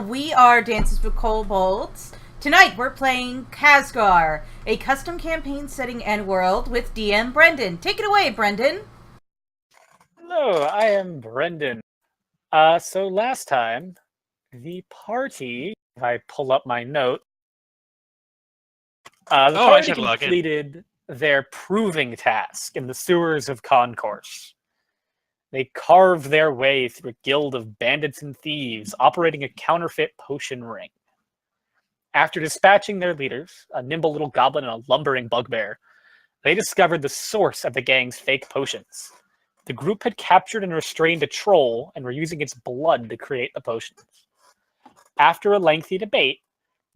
We are Dances with Kobolds. Tonight we're playing Casgar, a custom campaign setting and world with DM Brendan. Take it away, Brendan. Hello, I am Brendan. So last time, the party, if I pull up my note, the party completed their proving task in the sewers of Concourse. They carved their way through a guild of bandits and thieves operating a counterfeit potion ring. After dispatching their leaders, a nimble little goblin and a lumbering bugbear, they discovered the source of the gang's fake potions. The group had captured and restrained a troll and were using its blood to create the potions. After a lengthy debate,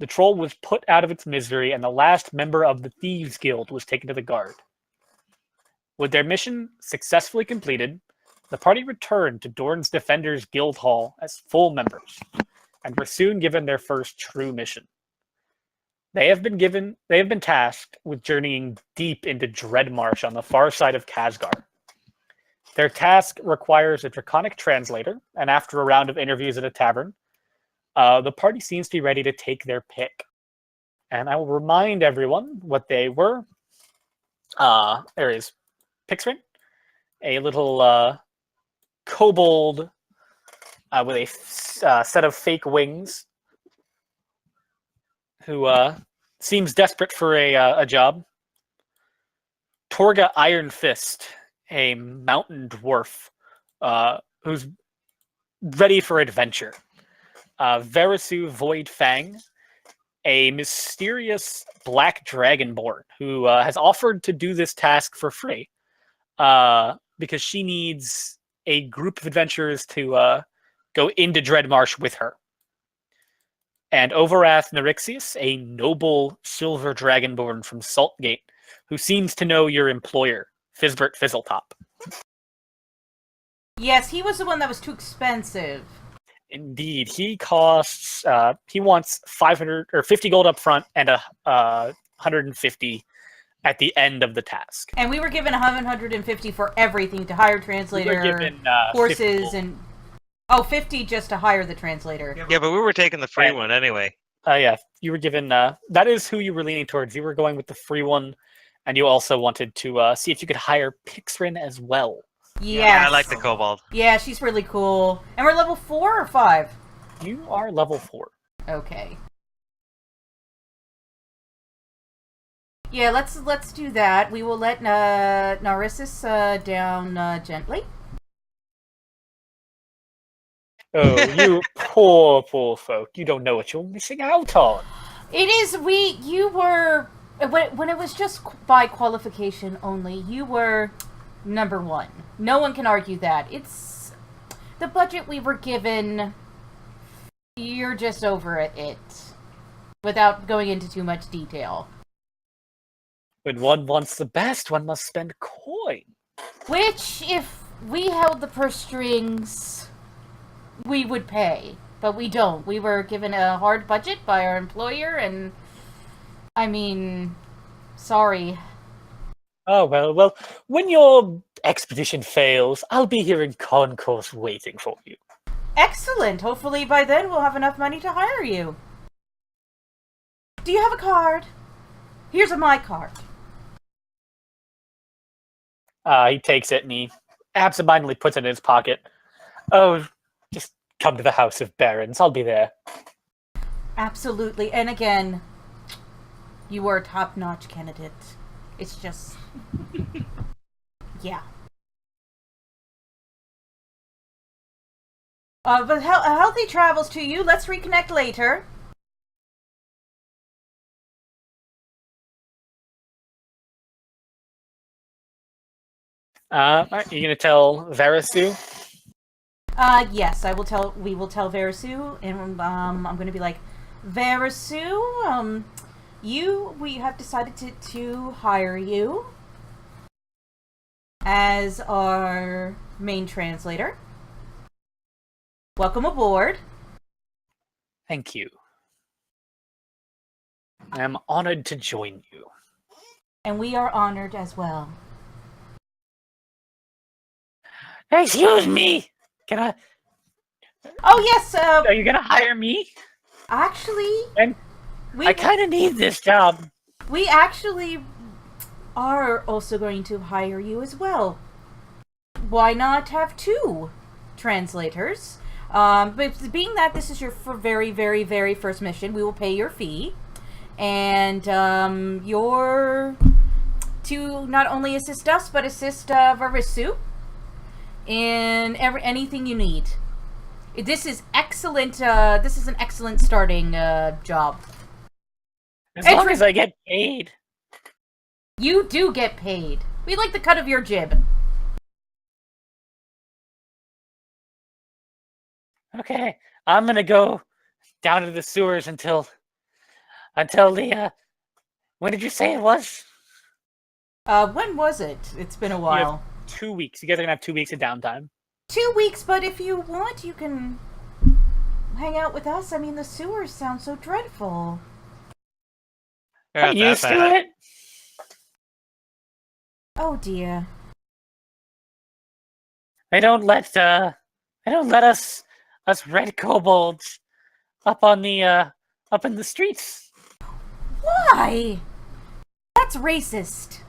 the troll was put out of its misery and the last member of the Thieves Guild was taken to the guard. With their mission successfully completed, the party returned to Dorn's Defenders Guild Hall as full members and were soon given their first true mission. They have been tasked with journeying deep into Dreadmarsh on the far side of Casgar. Their task requires a draconic translator, and after a round of interviews at a tavern, the party seems to be ready to take their pick. And I will remind everyone what they were. There is Pixrin, a little kobold with a set of fake wings, who seems desperate for a job. Torga Iron Fist, a mountain dwarf who's ready for adventure. Verisu Void Fang, a mysterious black dragonborn who has offered to do this task for free because she needs a group of adventurers to go into Dreadmarsh with her. And Overath Nerixius, a noble silver dragonborn from Saltgate, who seems to know your employer, Fizbert Fizzletop. Yes, he was the one that was too expensive. Indeed, he costs. He wants 500 or 50 gold up front and 150 at the end of the task. And we were given 150 for everything, to hire translator, we were given, horses, and 50 just to hire the translator. Yeah, but we were taking the free one anyway. Yeah, you were given. That is who you were leaning towards. You were going with the free one, and you also wanted to see if you could hire Pixrin as well. Yes. Yeah, I like the kobold. Yeah, she's really cool. And we're level 4 or 5? You are level 4. Okay. Yeah, let's do that. We will let Narcissus down gently. Oh, you poor folk. You don't know what you're missing out on. It is, you were, when it was just by qualification only, you were number 1. No one can argue that. It's the budget we were given. You're just over it, without going into too much detail. When one wants the best, one must spend coin. Which, if we held the purse strings, we would pay. But we don't. We were given a hard budget by our employer, and I mean, sorry. Oh, well, when your expedition fails, I'll be here in Concourse waiting for you. Excellent. Hopefully by then we'll have enough money to hire you. Do you have a card? Here's my card. He takes it and he absentmindedly puts it in his pocket. Oh, just come to the House of Barons. I'll be there. Absolutely. And again, you were a top-notch candidate. It's just... yeah. But healthy travels to you. Let's reconnect later. Are you gonna tell Verisu? Yes, we will tell Verisu, and I'm gonna be like, Verisu, we have decided to hire you as our main translator. Welcome aboard. Thank you. I am honored to join you. And we are honored as well. Excuse me! Can I... Oh yes. Are you gonna hire me? Actually, And we I kind of need this job. we actually are also going to hire you as well. Why not have two translators? But being that this is your very, very, very first mission, we will pay your fee, and you're to not only assist us but assist Varisu in anything you need. This is excellent. This is an excellent starting job. As long as I get paid. You do get paid. We like the cut of your jib. Okay, I'm gonna go down to the sewers until the when did you say it was? When was it? It's been a You while. have 2 weeks. You guys are gonna have 2 weeks of downtime. 2 weeks, but if you want, you can hang out with us. I mean, the sewers sound so dreadful. They're I'm not that used to bad. it. Oh dear. They don't let us red kobolds up on the up in the streets. Why? That's racist.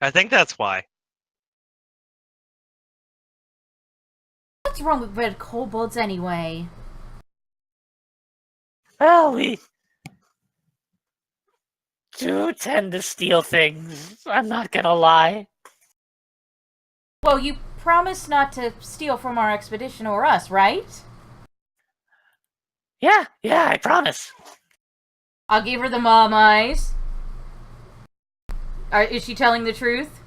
I think that's why. What's wrong with red kobolds anyway? Well, we do tend to steal things. I'm not gonna lie. Well, you promised not to steal from our expedition or us, right? Yeah, I promise. I'll give her the mom eyes. Is she telling the truth?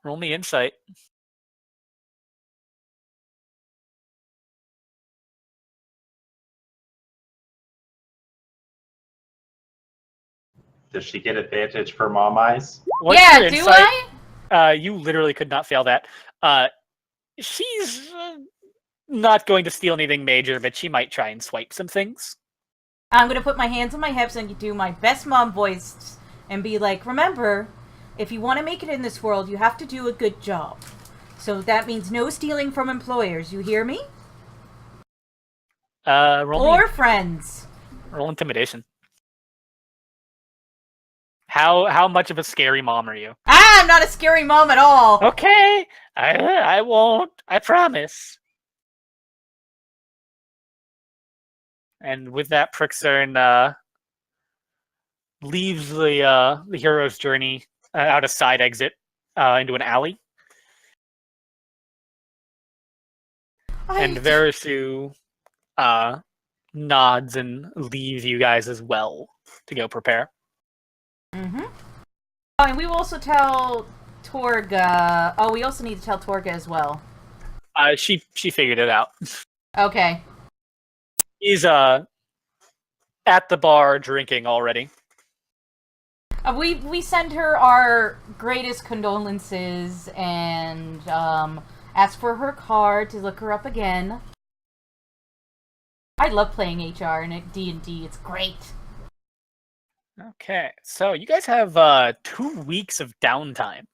Roll me insight. Does she get advantage for mom eyes? What's yeah, your do insight? I? You literally could not fail that. She's not going to steal anything major, but she might try and swipe some things. I'm gonna put my hands on my hips and do my best mom voice and be like, remember, if you want to make it in this world, you have to do a good job. So that means no stealing from employers. You hear me? Roll Friends. roll intimidation. How much of a scary mom are you? I'm not a scary mom at all. Okay, I won't. I promise. And with that, Prixern leaves the hero's journey out a side exit into an alley, and Verisu nods and leaves you guys as well to go prepare. Mm-hmm. Oh, and we will also tell Torga. Oh, we also need to tell Torga as well. She figured it out. Okay. He's at the bar drinking already. We send her our greatest condolences and ask for her card to look her up again. I love playing HR in D&D. It's great. Okay, so you guys have 2 weeks of downtime.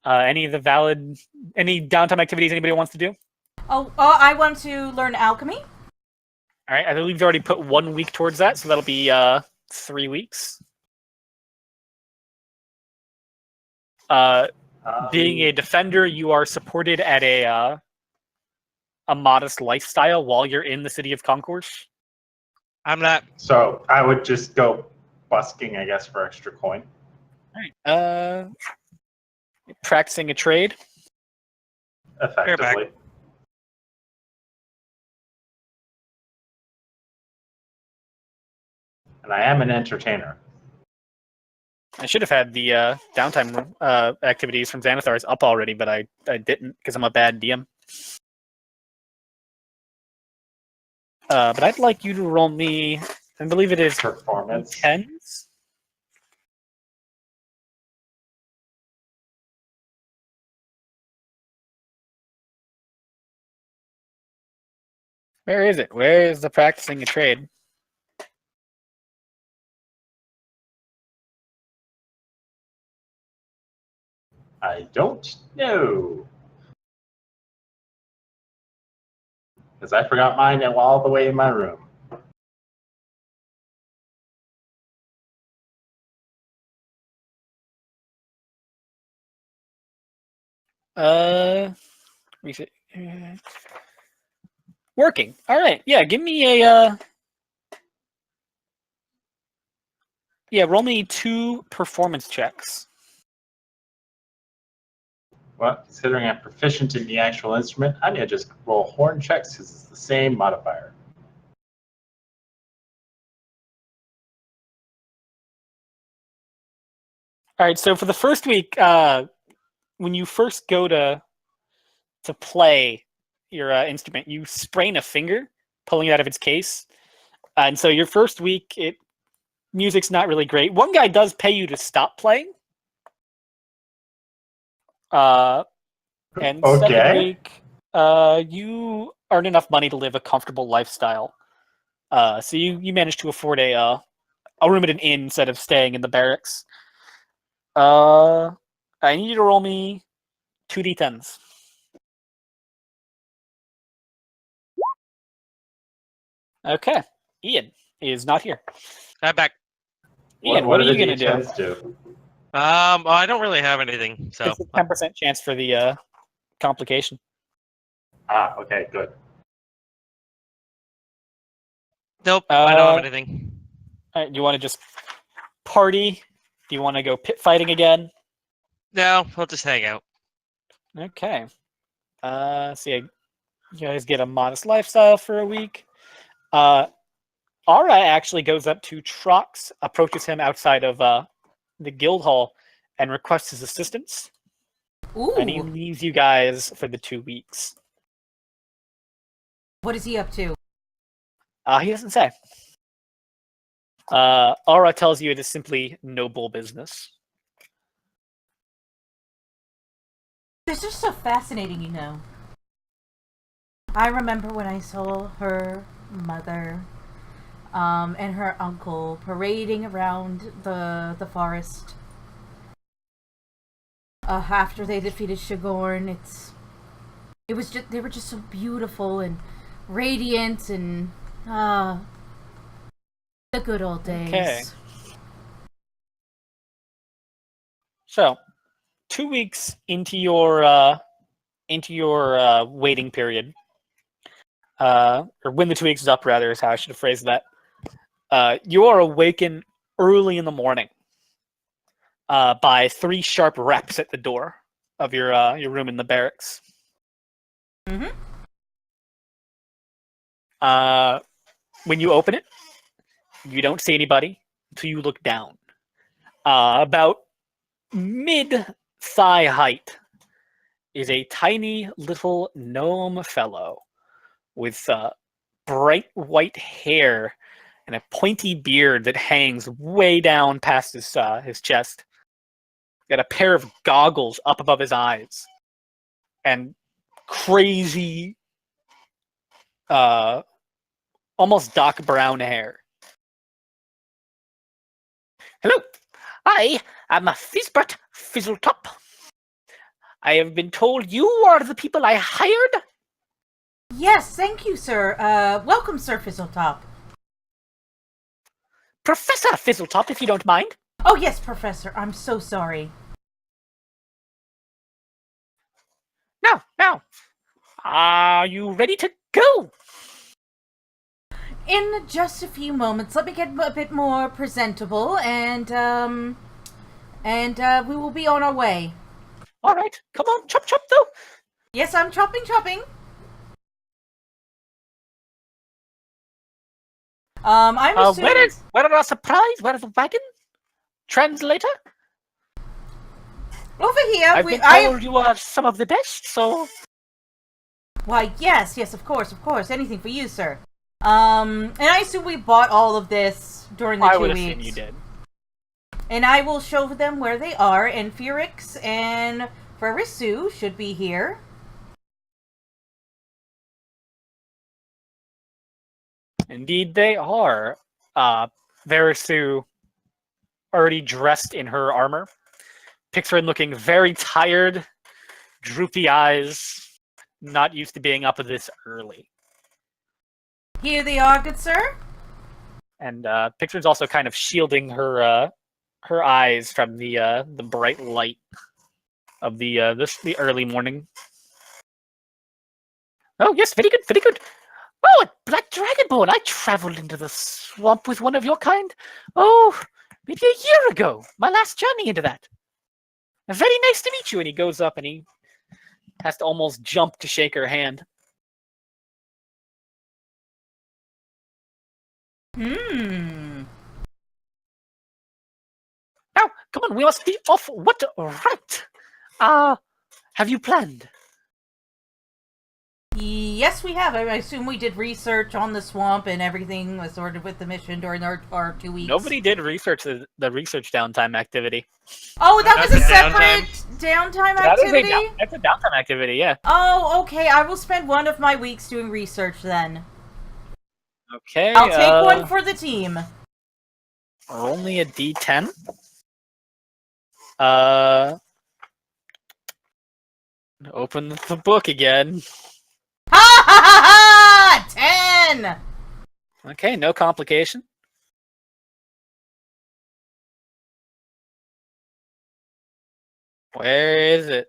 Any downtime activities anybody wants to do? Oh, I want to learn alchemy. All right, I believe you've already put 1 week towards that, so that'll be 3 weeks. Being a defender, you are supported at a modest lifestyle while you're in the city of Concourse. I'm not. So I would just go busking, I guess, for extra coin. All right. Practicing a trade. Effectively. And I am an entertainer. I should have had the downtime activities from Xanathar's up already, but I didn't because I'm a bad DM. But I'd like you to roll me, I believe it is Performance. 10s. Where is it? Where is the practicing a trade? I don't know. Because I forgot mine all the way in my room. Reset. Working. All right. Yeah, give me a yeah, roll me 2 performance checks. Well, considering I'm proficient in the actual instrument, I need to just roll horn checks because it's the same modifier. All right, so for the first week, when you first go to play your instrument, you sprain a finger, pulling it out of its case, and so your first week, music's not really great. One guy does pay you to stop playing. And second Okay. week, you earn enough money to live a comfortable lifestyle. So you managed to afford a room at an inn instead of staying in the barracks. I need you to roll me 2d10s. Okay, Ian is not here. I'm back. Ian, What what do are the you gonna do? D10s do? Well, I don't really have anything, so It's a 10% chance for the complication. Ah, okay, good. nope, I don't have Uh, anything. All right, do you want to just party? Do you want to go pit fighting again? No, we'll just hang out. Okay. So yeah, you guys get a modest lifestyle for a week. Ara actually goes up to Trox, approaches him outside of the guild hall, and requests his assistance. And he Ooh. leaves you guys for the 2 weeks. What is he up to? He doesn't say. Ara tells you it is simply noble business. This is so fascinating, you know. I remember when I saw her mother and her uncle parading around the forest after they defeated Shagorn. It was just, they were just so beautiful and radiant and the good old days. Okay. So, 2 weeks into your waiting period, or when the 2 weeks is up, rather, is how I should have phrased that. You are awakened early in the morning by 3 sharp raps at the door of your room in the barracks. Mm-hmm. When you open it, you don't see anybody until you look down. About mid-thigh height is a tiny little gnome fellow with bright white hair and a pointy beard that hangs way down past his chest. Got a pair of goggles up above his eyes and crazy, almost dark brown hair. Hello, I am a Fizzbert Fizzletop. I have been told you are the people I hired. Yes, thank you, sir. Welcome, Sir Fizzletop. Professor Fizzletop, if you don't mind. Oh, yes, Professor. I'm so sorry. Now. Are you ready to go? In just a few moments, let me get a bit more presentable, and we will be on our way. All right, come on, chop though. Yes, I'm chopping. I'm assuming... Where are our supplies? Where is the wagon? Translator? Over here. I've been told you are some of the best, so... Why, yes, of course. Anything for you, sir. And I assume we bought all of this during the 2 weeks. I would assume you did. And I will show them where they are, and Felix and Farisu should be here. Indeed they are. Verisu, already dressed in her armor, picks her in looking very tired, droopy eyes, not used to being up this early. Here they are, good sir. And Picture's also kind of shielding her her eyes from the bright light of the early morning. Oh yes, very good, very good. Oh, a black dragonborn! I travelled into the swamp with one of your kind. Oh, maybe a year ago. My last journey into that. Very nice to meet you. And he goes up and he has to almost jump to shake her hand. Now, come on, we must be off. What? Right. Have you planned? Yes, we have. I assume we did research on the swamp and everything was sorted with the mission during our 2 weeks. Nobody did research the research downtime activity. Oh, that was a That's a separate downtime activity? That's a downtime activity, yeah. Oh, okay. I will spend one of my weeks doing research then. Okay. I'll take one for the team. Roll me a d10. Open the book again. Ha ha ha ha! 10! Okay, no complication. Where is it?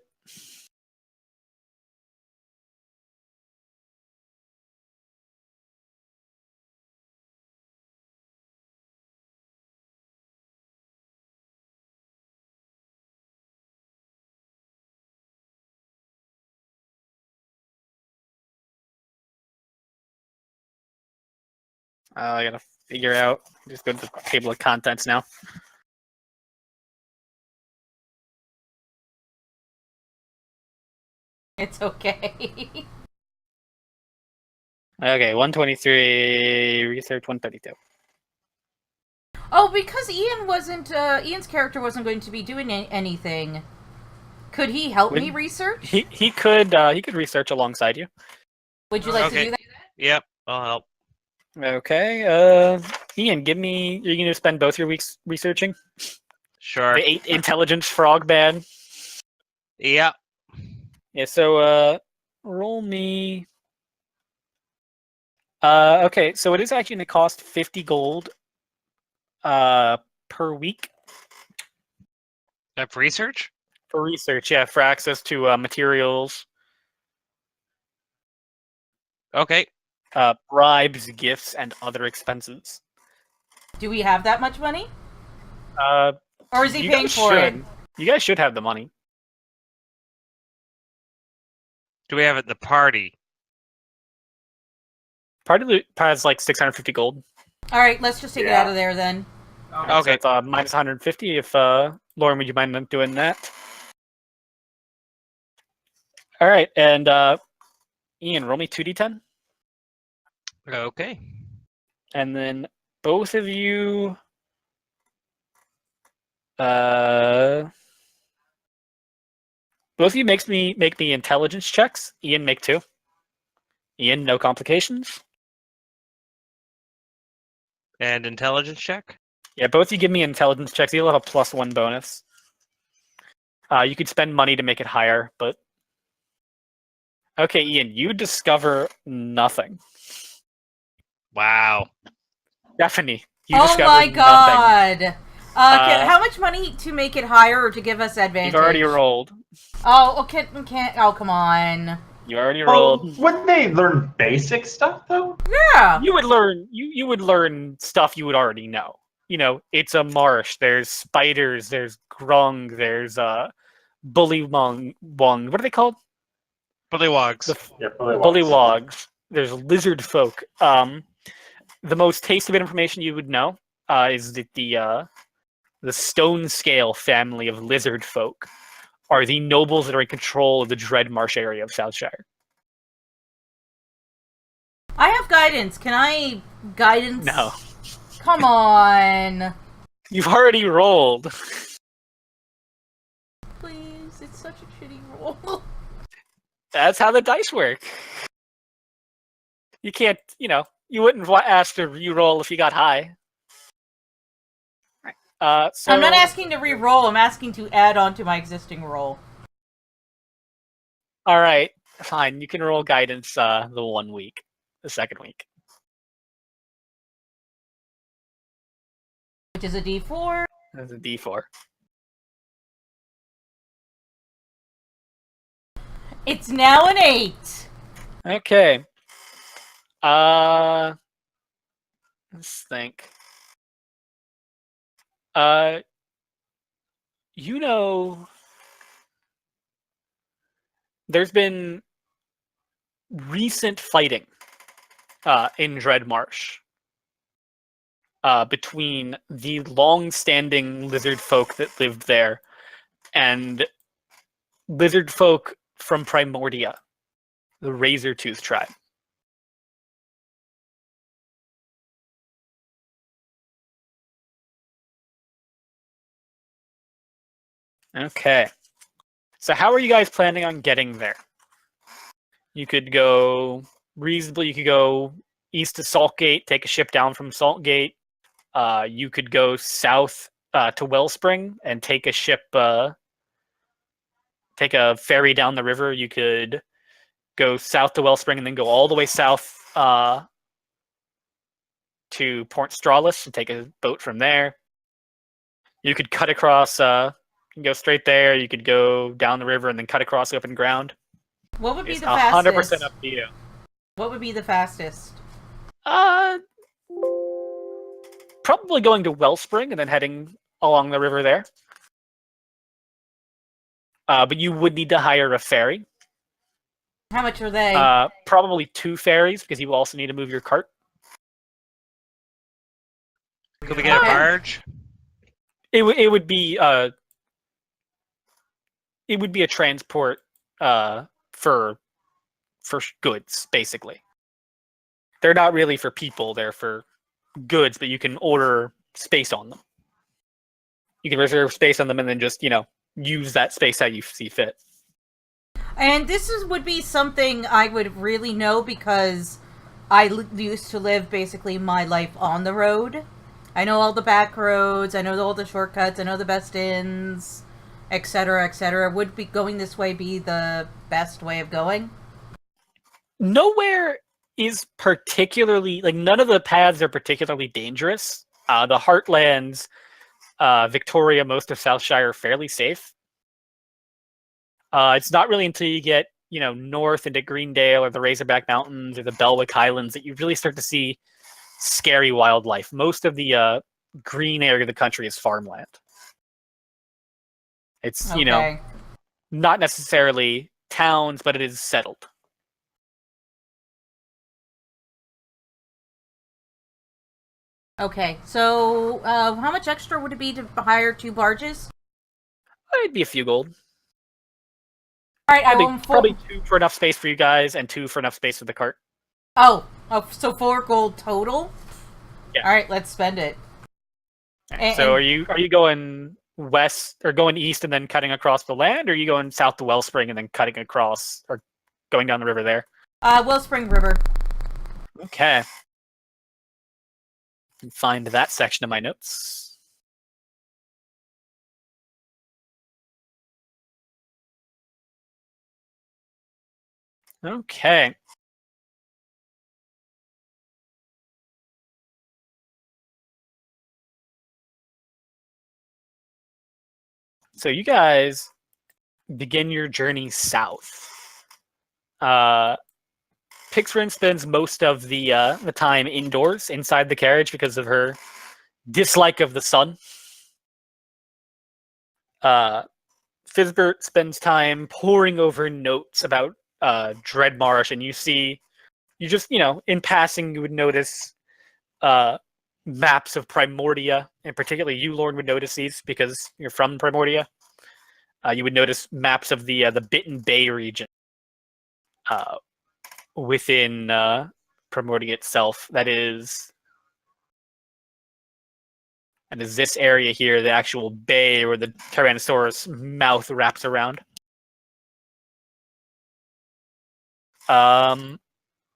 I gotta figure out. Just go to the table of contents now. It's okay. Okay, 123, research 132. Oh, because Ian's character wasn't going to be doing anything. Could he help me research? He could research alongside you. Would you like to Okay. do that? Yep, I'll help. Okay, Ian, you're gonna spend both your weeks researching? Sure. The 8 intelligence frog man. Yep. Yeah, so roll me. Okay, so it is actually gonna cost 50 gold per week For research? for research, yeah, for access to materials, Okay. bribes, gifts, and other expenses. Do we have that much money? Or Or is he paying for it? You guys should have the money. Do we have it in the party? Part of it has like 650 gold. Alright, let's just take it Yeah. out of there then. Okay. So it's minus 150 if Lauren, would you mind not doing that? All right, and Ian, roll me 2d10. Okay. And then both of you both of you make me intelligence checks. Ian, make 2. Ian, no complications. And intelligence check? Yeah, both of you give me intelligence checks. You'll have a +1 bonus. You could spend money to make it higher, but okay, Ian, you discover nothing. Wow. Stephanie, you Oh discover my nothing. god! How much money to make it higher or to give us advantage? You've already rolled. Oh, oh, come on. You already Well, rolled. wouldn't they learn basic stuff though? Yeah. You would learn stuff you would already know. You know, it's a marsh. There's spiders. There's grung. There's bullywong. What are they called? Bullywogs. Yeah, Bullywogs. There's lizard folk. The most tasty bit of information you would know is that the stone scale family of lizard folk are the nobles that are in control of the Dread Marsh area of Southshire. I have guidance. Can I guidance? No. Come on. You've already rolled. Please, it's such a shitty roll. That's how the dice work. You can't, you wouldn't ask to re-roll if you got high. So I'm not asking to re-roll. I'm asking to add on to my existing roll. all right, fine. You can roll guidance the 1 week, the second week. Which is a D4. That's a D4. It's now an 8. Okay. Let's think. You know, there's been recent fighting in Dreadmarsh between the long-standing lizard folk that lived there and lizard folk from Primordia, the Razortooth tribe. Okay. So how are you guys planning on getting there? You could go reasonably, you could go east to Saltgate, take a ship down from Saltgate. You could go south to Wellspring and take a ship, take a ferry down the river. You could go south to Wellspring and then go all the way south to Port Stralis and take a boat from there. You could cut across, you can go straight there. You could go down the river and then cut across open ground. What would be It's the fastest? 100% up to you. What would be the fastest? Probably going to Wellspring and then heading along the river there. But you would need to hire a ferry. How much are they? Probably 2 ferries because you will also need to move your cart. Could we get a barge? It would be a transport for goods, basically. They're not really for people, they're for goods, but you can order space on them. You can reserve space on them and then just, use that space how you see fit. And this would be something I would really know because I used to live basically my life on the road. I know all the back roads, I know all the shortcuts, I know the best inns, etc., etc. Would be going this way be the best way of going? Nowhere is particularly, none of the paths are particularly dangerous. The Heartlands, Victoria, most of Southshire are fairly safe. It's not really until you get, north into Greendale or the Razorback Mountains or the Belwick Highlands that you really start to see scary wildlife. Most of the green area of the country is farmland. It's, not necessarily towns, but it is settled. Okay, so how much extra would it be to hire 2 barges? It'd be a few gold. Alright, probably 2 for enough space for you guys and 2 for enough space for the cart. Oh, so 4 gold total? Yeah. Alright, let's spend it. So are you going west or going east and then cutting across the land, or are you going south to Wellspring and then cutting across or going down the river there? Wellspring River. Okay. And find that section of my notes. Okay. So you guys begin your journey south. Pixrin spends most of the time indoors, inside the carriage, because of her dislike of the sun. Fizbert spends time poring over notes about Dreadmarsh, and you just, in passing, you would notice maps of Primordia, and particularly you, Lorne, would notice these because you're from Primordia. You would notice maps of the Bitten Bay region within Primordia itself. That is this area here, the actual bay where the Tyrannosaurus mouth wraps around.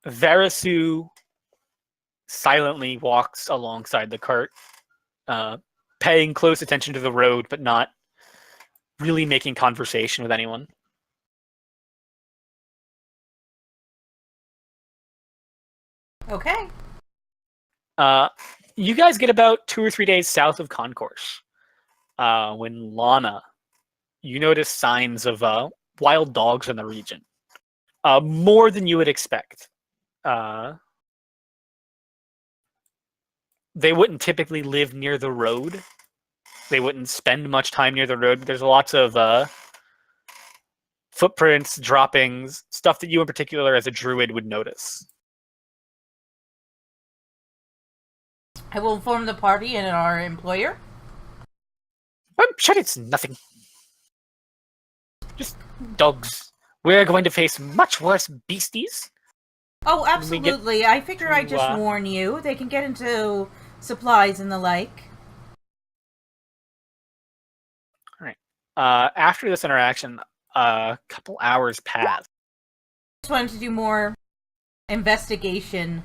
Verisu silently walks alongside the cart, paying close attention to the road, but not really making conversation with anyone. Okay. You guys get about 2 or 3 days south of Concourse. When Lana, you notice signs of wild dogs in the region. More than you would expect. They wouldn't typically live near the road. They wouldn't spend much time near the road. But there's lots of footprints, droppings, stuff that you in particular as a druid would notice. I will inform the party and our employer. I'm sure it's nothing. Just dogs. We're going to face much worse beasties. Oh, absolutely. I figure I just to, warn you. They can get into supplies and the like. Alright. After this interaction, a couple hours pass. Just wanted to do more investigation.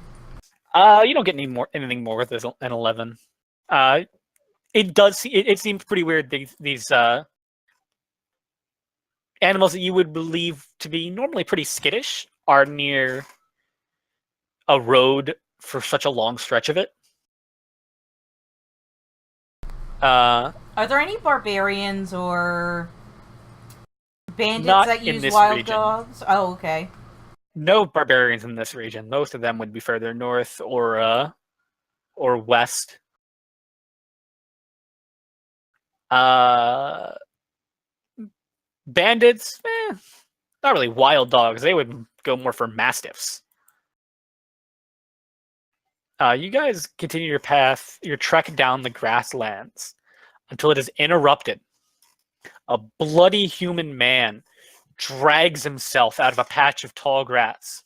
You don't get anything more with this an 11. It seems pretty weird. These animals that you would believe to be normally pretty skittish are near a road for such a long stretch of it. Are there any barbarians or bandits Not that in use this wild region. dogs? Oh, okay. No barbarians in this region. Most of them would be further north or west. Bandits, not really wild dogs. They would go more for mastiffs. You guys continue your path, your trek down the grasslands until it is interrupted. A bloody human man drags himself out of a patch of tall grass.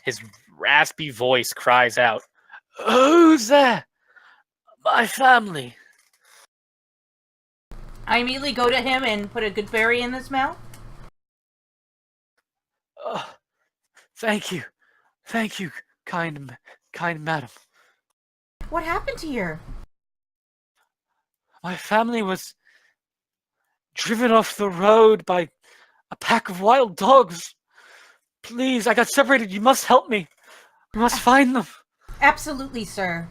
His raspy voice cries out, "Who's there? My family." I immediately go to him and put a good berry in his mouth. Oh, thank you, kind madam. What happened here? My family was driven off the road by a pack of wild dogs. Please, I got separated. You must help me. You must find them. Absolutely, sir.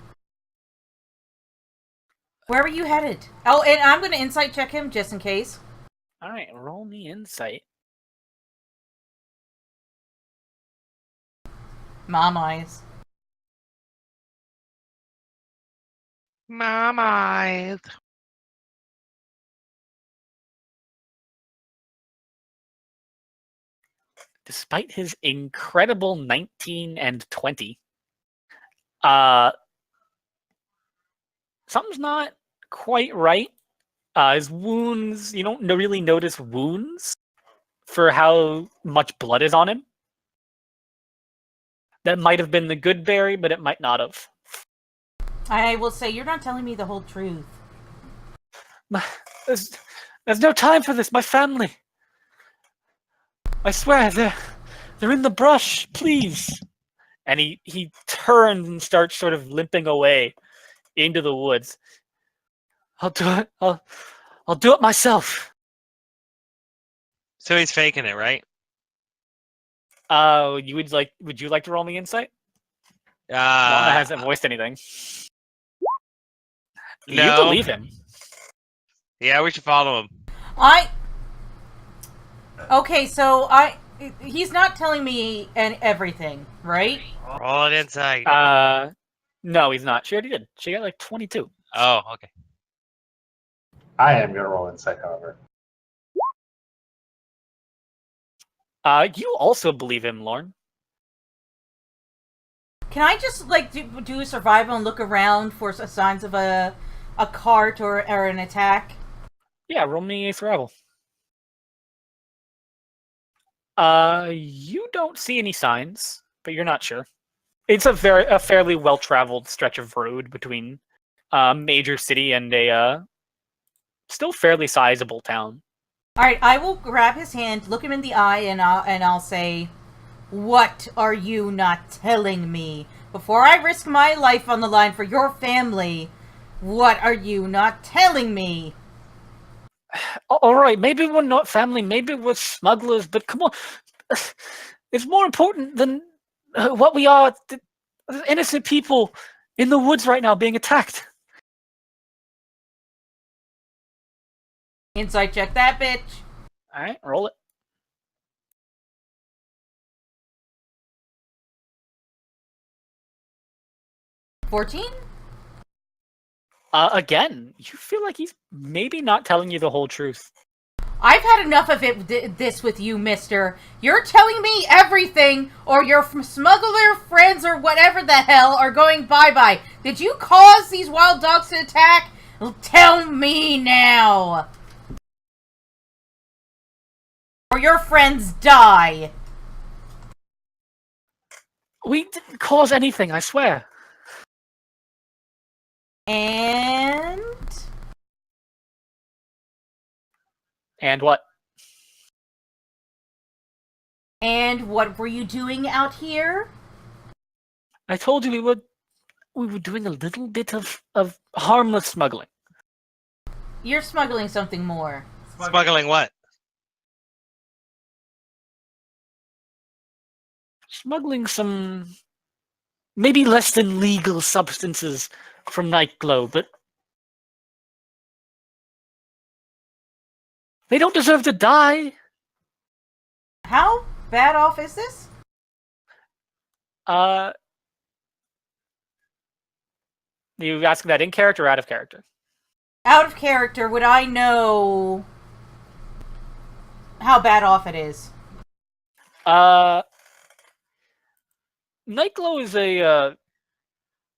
Where are you headed? Oh, and I'm going to insight check him just in case. All right, roll me insight. Mom eyes. Mom eyes. Despite his incredible 19 and 20, something's not quite right. His wounds, you don't really notice wounds for how much blood is on him. That might have been the good berry, but it might not have. I will say, you're not telling me the whole truth. There's no time for this. My family. I swear, they're in the brush. Please. And he turns and starts sort of limping away into the woods. I'll do it. I'll do it myself. So he's faking it, right? Would you like to roll me insight? Lana hasn't voiced anything. No. You believe him. Yeah, we should follow him. Okay, so he's not telling me everything, right? Roll it insight. No, he's not. She already did. She got like 22. Oh, okay. I am going to roll insight, however. You also believe him, Lorne. Can I just do a survival and look around for signs of a cart or an attack? Yeah, roll me a survival. You don't see any signs, but you're not sure. It's a fairly well-traveled stretch of road between a major city and a still fairly sizable town. All right, I will grab his hand, look him in the eye, and I'll say, "What are you not telling me? Before I risk my life on the line for your family, what are you not telling me?" All right, maybe we're not family, maybe we're smugglers, but come on. It's more important than what we are. Innocent people In the woods right now, being attacked. Insight check that bitch. All right, roll it. 14? Again, you feel like he's maybe not telling you the whole truth. I've had enough of this with you, mister. You're telling me everything, or your smuggler friends or whatever the hell are going bye-bye. Did you cause these wild dogs to attack? Tell me now. Or your friends die. We didn't cause anything, I swear. And What? And what were you doing out here? I told you we were doing a little bit of harmless smuggling. You're smuggling something more. Smuggling what? Smuggling some maybe less than legal substances from Nightglow, but they don't deserve to die. How bad off is this? You asking that in character or out of character? Out of character, would I know how bad off it is? Nightglow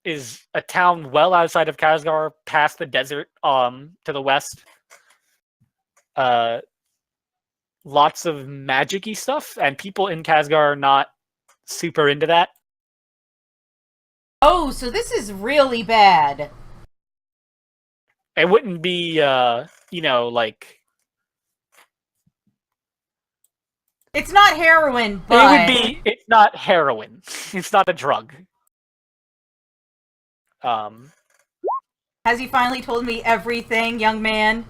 is a town well outside of Casgar, past the desert, to the west. Lots of magic-y stuff, and people in Casgar are not super into that. Oh, so this is really bad. It wouldn't be, like... It's not heroin, but... It's not heroin. It's not a drug. Has he finally told me everything, young man?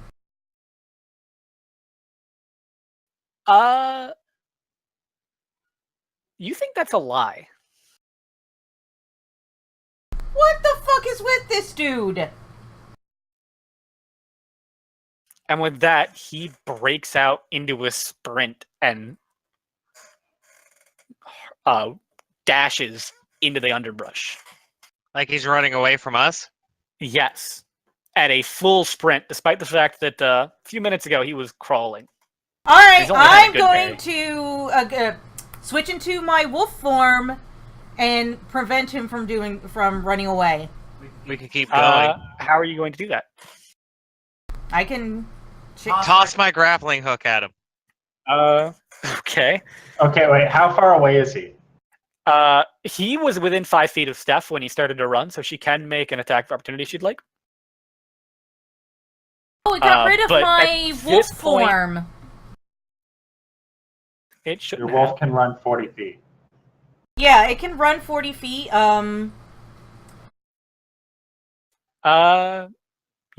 You think that's a lie? What the fuck is with this dude? And with that, he breaks out into a sprint and dashes into the underbrush. Like he's running away from us? Yes. At a full sprint, despite the fact that a few minutes ago he was crawling. Alright, I'm going to switch into my wolf form and prevent him from running away. We can keep going. How are you going to do that? I can... Toss my grappling hook at him. Okay. Okay, wait, how far away is he? He was within 5 feet of Steph when he started to run, so she can make an attack of opportunity if she'd like. Oh, it got rid of my wolf form. It should. Your wolf can run 40 feet. Yeah, it can run 40 feet. You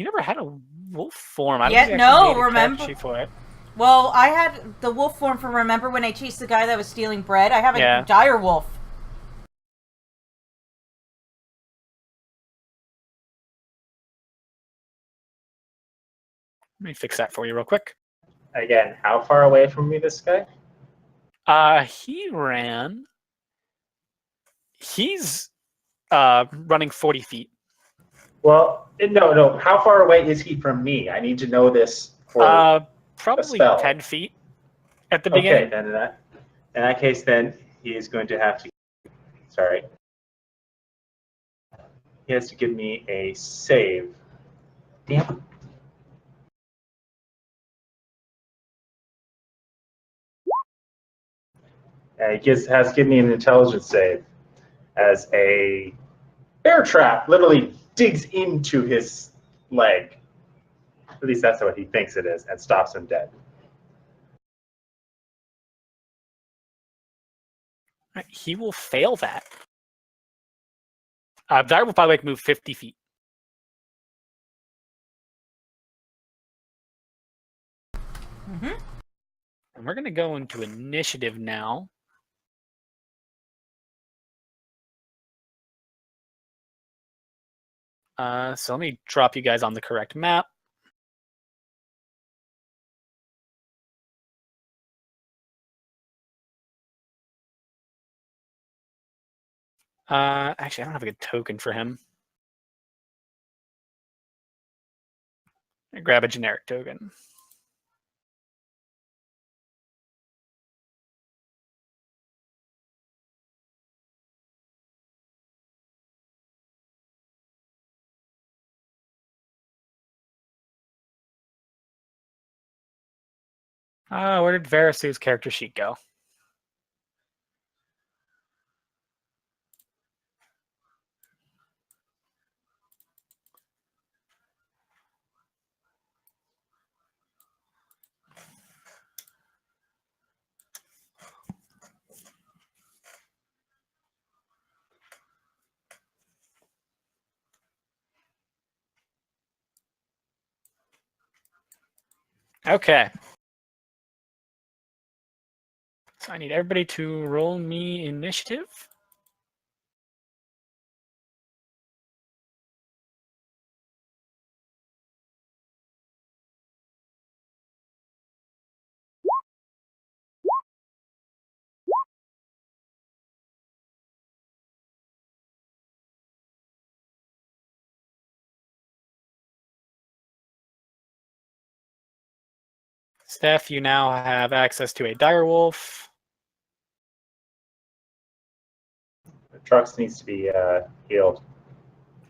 never had a wolf form. I don't think I actually made a remember. character sheet for it. Well, I had the wolf form from remember when I chased the guy that was stealing bread? I have a dire wolf. Let me fix that for you real quick. Again, how far away from me this guy? He ran. He's running 40 feet. Well, no. How far away is he from me? I need to know this for probably a spell. 10 feet at the beginning. Okay, then in that case, then he is going to have to. Sorry. He has to give me a save. Damn. He has to give me an intelligence save as a bear trap literally digs into his leg. At least that's what he thinks it is, and stops him dead. He will fail that. That will probably move 50 feet. Mm-hmm. And we're going to go into initiative now. So let me drop you guys on the correct map. Actually, I don't have a good token for him. Grab a generic token. Where did Verisu's character sheet go? Okay. So I need everybody to roll me initiative. Steph, you now have access to a direwolf. The Trux needs to be healed.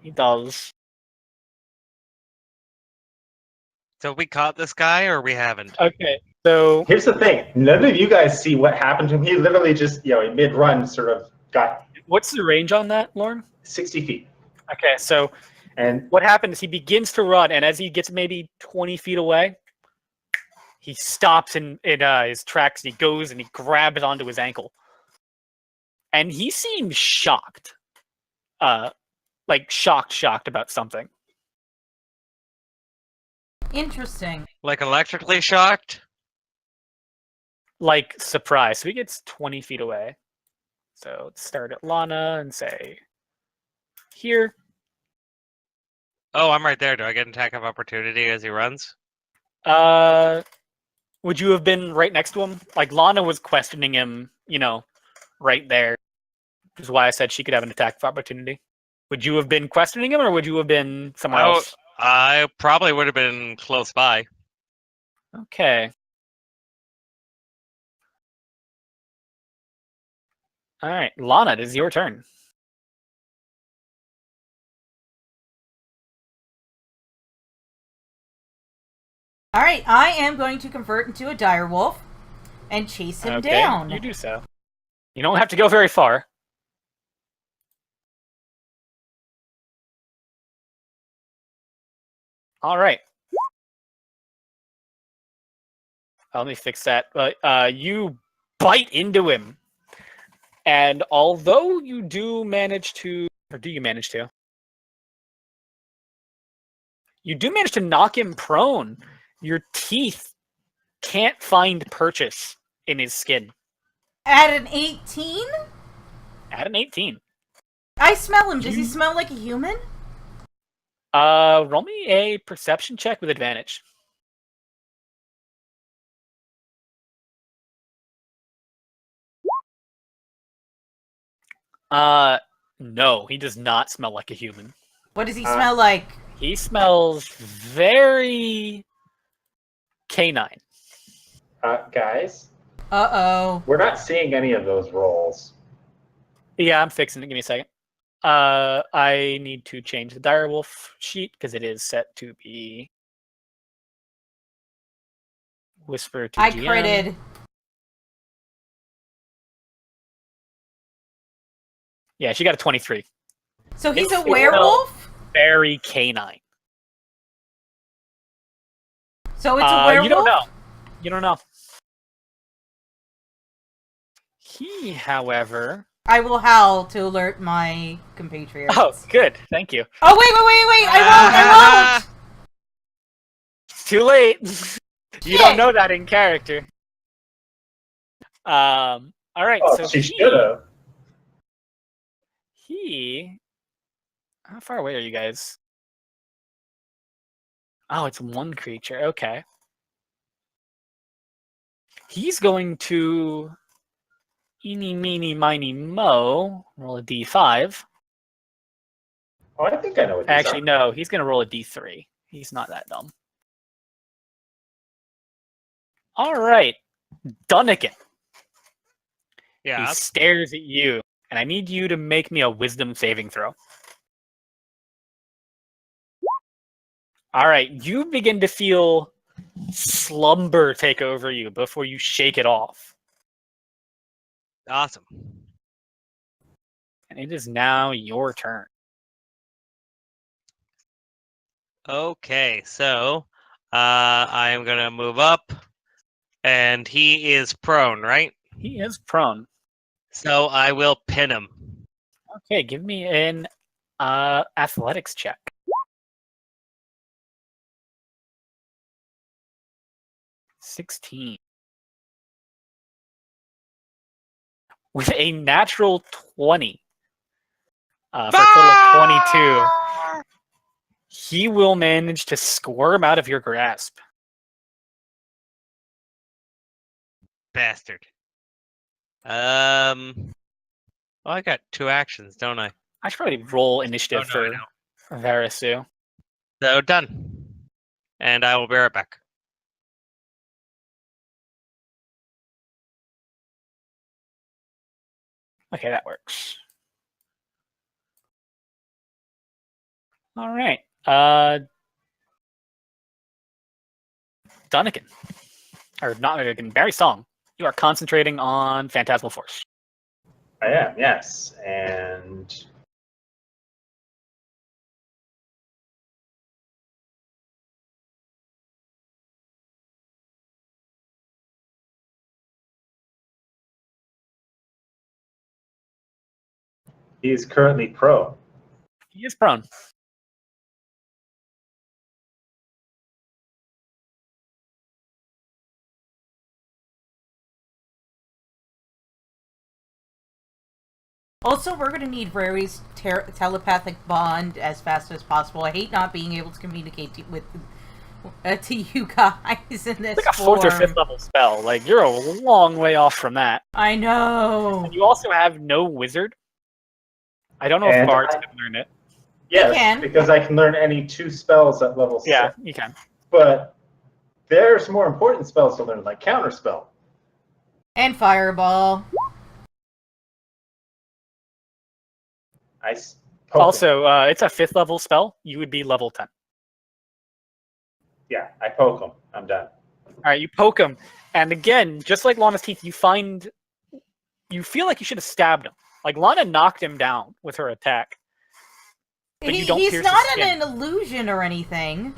He does. So we caught this guy, or we haven't? Okay, so Here's the thing: none of you guys see what happened to him. He literally just, mid-run, sort of got what's the range on that, Lauren? 60 feet. Okay, so And what happens is he begins to run, and as he gets maybe 20 feet away, he stops in his tracks, and he goes and he grabs onto his ankle. And he seems shocked. Like shocked about something. Interesting. Like electrically shocked? Like surprised. So he gets 20 feet away. So let's start at Lana and say here. Oh, I'm right there. Do I get an attack of opportunity as he runs? Would you have been right next to him? Like Lana was questioning him, right there. Which is why I said she could have an attack of opportunity. Would you have been questioning him, or would you have been somewhere else? I probably would have been close by. Okay. All right, Lana, it is your turn. All right, I am going to convert into a direwolf and chase him down. You do so. You don't have to go very far. All right. Let me fix that. You bite into him. And although you do manage to... Or do you manage to? You do manage to knock him prone. Your teeth can't find purchase in his skin. At an 18? At an 18. I smell him. Does he smell like a human? Roll me a perception check with advantage. No, he does not smell like a human. What does he smell like? He smells very canine. guys, Uh-oh. we're not seeing any of those rolls. Yeah, I'm fixing it. Give me a second. I need to change the direwolf sheet because it is set to be whisper to I GM. critted. Yeah, she got a 23. So he's It's a werewolf? Very canine. So it's a werewolf? You don't know. You don't know. He, however... I will howl to alert my compatriots. Oh, good. Thank you. Oh, wait! I won't! Too late. You don't know that in character. All right. Oh, so she should have. How far away are you guys? Oh, it's one creature. Okay. He's going to eeny, meeny, miny, mo. Roll a d5. Oh, I think I know what these Actually, are. no. He's going to roll a d3. He's not that dumb. All right. Dunnigan. He Yeah. stares at you, and I need you to make me a wisdom saving throw. All right. You begin to feel slumber take over you before you shake it off. Awesome. And it is now your turn. Okay, so I am gonna move up, and he is prone, right? He is prone. So I will pin him. Okay, give me an athletics check. 16. With a natural 20. For a total of 22. He will manage to squirm out of your grasp. Bastard. Well, I got 2 actions, don't I? I should probably roll initiative Oh, no, I for Varisu. So done. And I will be right back. Okay, that works. All right. Dunnigan. Or not Dunnigan, Barry Song. You are concentrating on Phantasmal Force. I am, yes. And he is currently prone. He is prone. Also, we're going to need Rary's telepathic bond as fast as possible. I hate not being able to communicate to you guys in this It's like a 4th or 5th level spell. Like, you're a long way off from that. I know. And you also have no wizard. I don't know if And Bards I- can learn it. Yes, can. because I can learn any 2 spells at level 6. Yeah, you can. But there's more important spells to learn, like Counterspell. And Fireball. I poke him. Also, it's a 5th level spell. You would be level 10. Yeah, I poke him. I'm done. All right, you poke him, and again, just like Lana's teeth, you feel like you should have stabbed him. Like Lana knocked him down with her attack, but you don't He's pierce not his skin. an illusion or anything.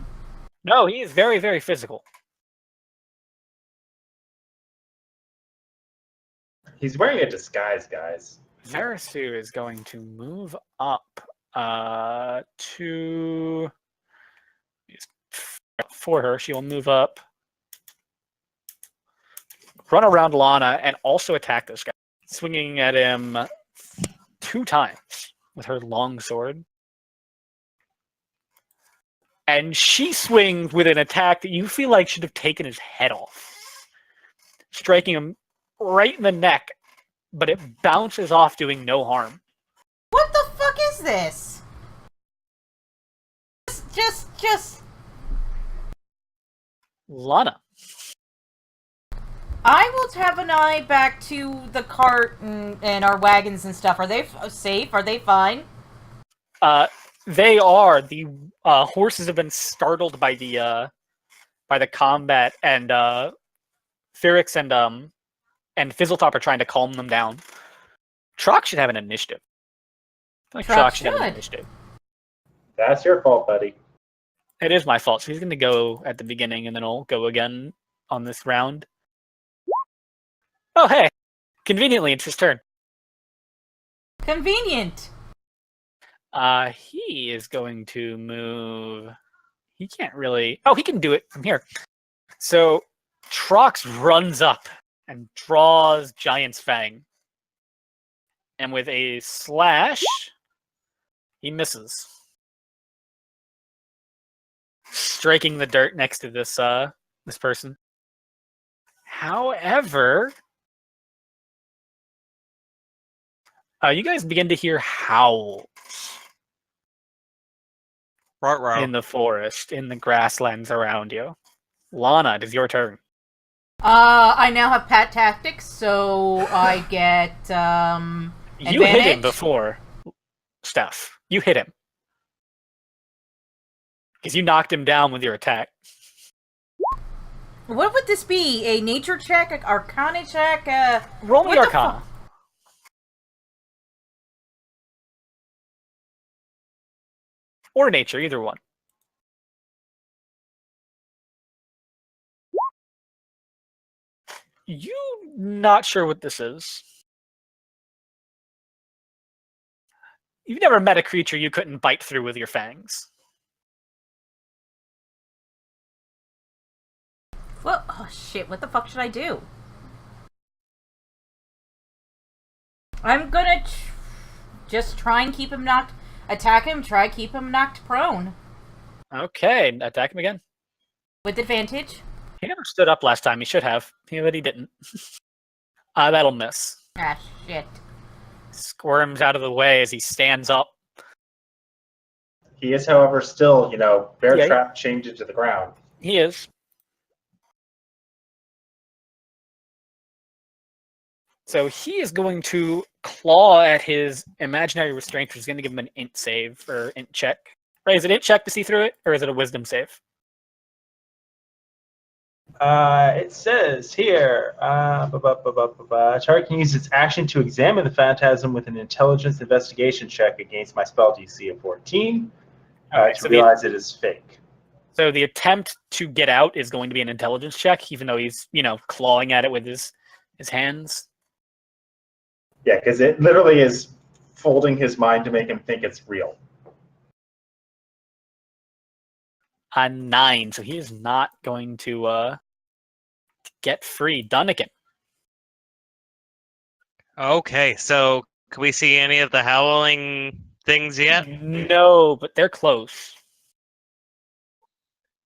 No, he is very, very physical. He's wearing a disguise, guys. Varisu is going to move up to for her. She will move up, run around Lana, and also attack this guy, swinging at him 2 times with her long sword. And she swings with an attack that you feel like should have taken his head off, striking him right in the neck, but it bounces off, doing no harm. What the fuck is this? Just. Lana. I will have an eye back to the cart and our wagons and stuff. Are they safe? Are they fine? They are. The horses have been startled by the combat, and Ferrix and Fizzletop are trying to calm them down. Trox should have an initiative. I feel like Trox should have an initiative. That's your fault, buddy. It is my fault. So he's going to go at the beginning, and then I'll go again on this round. Oh, hey! Conveniently, it's his turn. Convenient. He is going to move. He can't really. Oh, he can do it from here. So Trox runs up and draws Giant's Fang. And with a slash, he misses. striking the dirt next to this this person. However, you guys begin to hear howls in the forest, in the grasslands around you. Lana, it is your turn. I now have Pat Tactics, so I get You hit him advantage? before, Steph. You hit him. Because you knocked him down with your attack. What would this be? A nature check? An arcana check? Roll me what the Arcana. Or nature, either one. You not sure what this is. You've never met a creature you couldn't bite through with your fangs. Well, oh shit, what the fuck should I do? I'm gonna just try and keep him knocked... Attack him, try keep him knocked prone. Okay, attack him again. With advantage? He never stood up last time. He should have, but he didn't. That'll miss. Ah, shit. Squirms out of the way as he stands up. He is, however, still, bear Yeah, trap chained into the ground. He is. So he is going to claw at his imaginary restraint, which is going to give him an int save or int check. Right? Is it int check to see through it, or is it a wisdom save? It says here, target can use its action to examine the phantasm with an intelligence investigation check against my spell DC of 14 to realize it is fake. So the attempt to get out is going to be an intelligence check, even though he's, clawing at it with his hands. Yeah, because it literally is folding his mind to make him think it's real. A 9, so he is not going to get free. Dunnigan. Okay, so can we see any of the howling things yet? No, but they're close.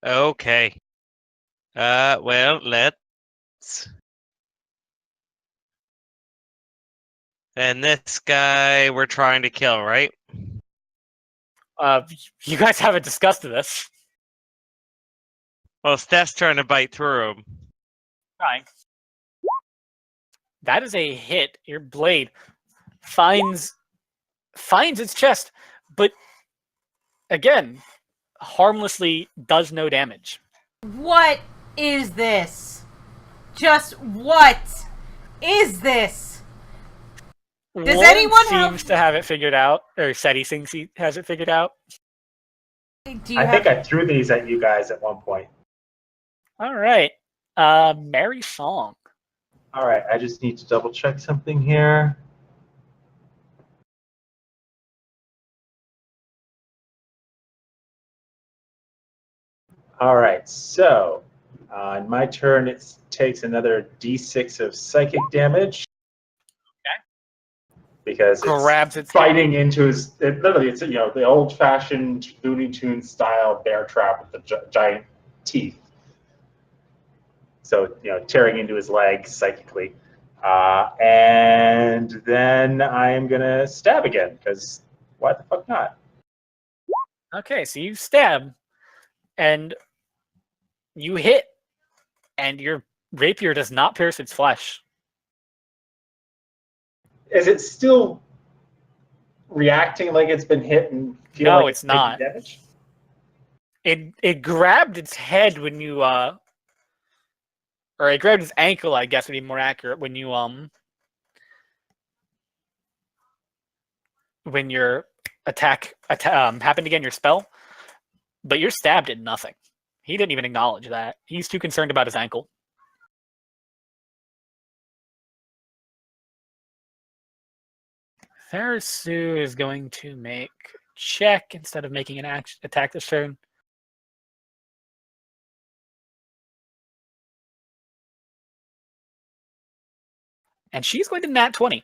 Okay. Well, let's... And this guy we're trying to kill, right? You guys haven't discussed this. Well, Steph's trying to bite through him. Trying. That is a hit. Your blade finds its chest, but again, harmlessly does no damage. What is this? Just what is this? Does Warren anyone seems to have it figured out, or said he thinks he has it figured out. I think I threw these at you guys at one point. All right. Merry Song. All right, I just need to double check something here. All right, so on my turn, it takes another D6 of psychic damage. Because Grabs its biting into his. Literally, it's the old-fashioned Looney Tunes style bear trap with the giant teeth. So tearing into his leg psychically, and then I am gonna stab again because why the fuck not? Okay, so you stab, and you hit, and your rapier does not pierce its flesh. Is it still reacting like it's been hit and feel No, like it's not. taking damage? It grabbed its head when you or it grabbed its ankle, I guess would be more accurate, when you when your attack happened again, your spell, but your stab did nothing. He didn't even acknowledge that. He's too concerned about his ankle. Therasu is going to make a check instead of making an attack this turn. And she's going to nat 20.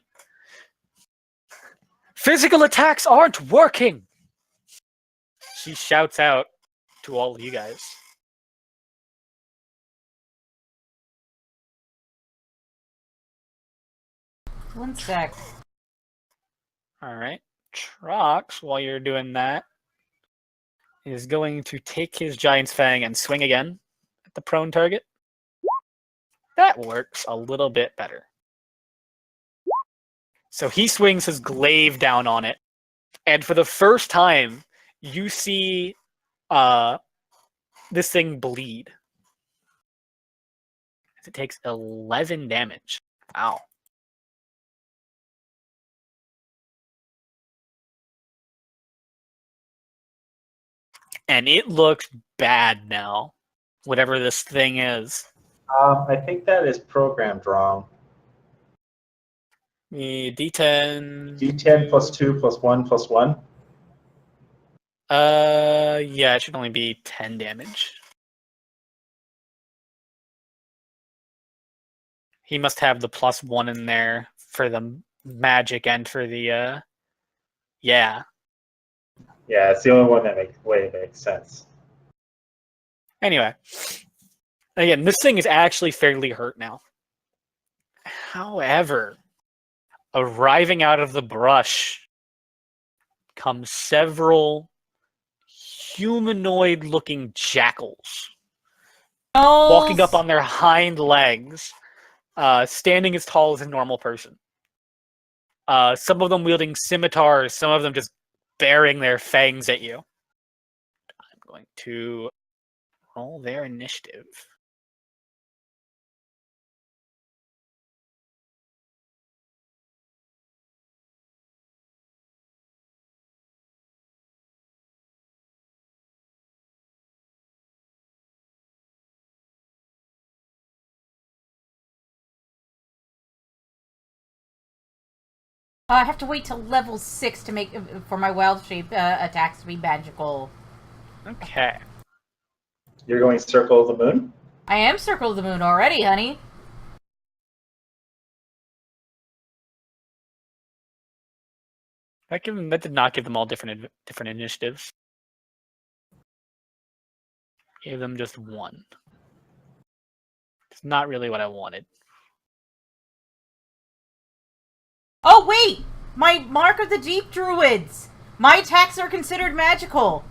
Physical attacks aren't working! She shouts out to all of you guys. One sec. All right. Trox, while you're doing that, is going to take his Giant's Fang and swing again at the prone target. That works a little bit better. So he swings his glaive down on it, and for the first time, you see this thing bleed. It takes 11 damage. Wow. And it looks bad now, whatever this thing is. I think that is programmed wrong. The D10. D10 plus 2 plus 1 plus 1. Yeah, it should only be 10 damage. He must have the +1 in there for the magic and for the, yeah. Yeah, it's the only one that makes sense. Anyway. Again, this thing is actually fairly hurt now. However, arriving out of the brush comes several humanoid-looking jackals. Walking up on their hind legs, standing as tall as a normal person. Some of them wielding scimitars, some of them just bearing their fangs at you. I'm going to roll their initiative. I have to wait till level 6 to make for my wild shape attacks to be magical. Okay. You're going Circle of the Moon? I am Circle of the Moon already, honey. That did not give them all different initiatives. Gave them just one. It's not really what I wanted. Oh, wait! My Mark of the Deep Druids! My attacks are considered magical!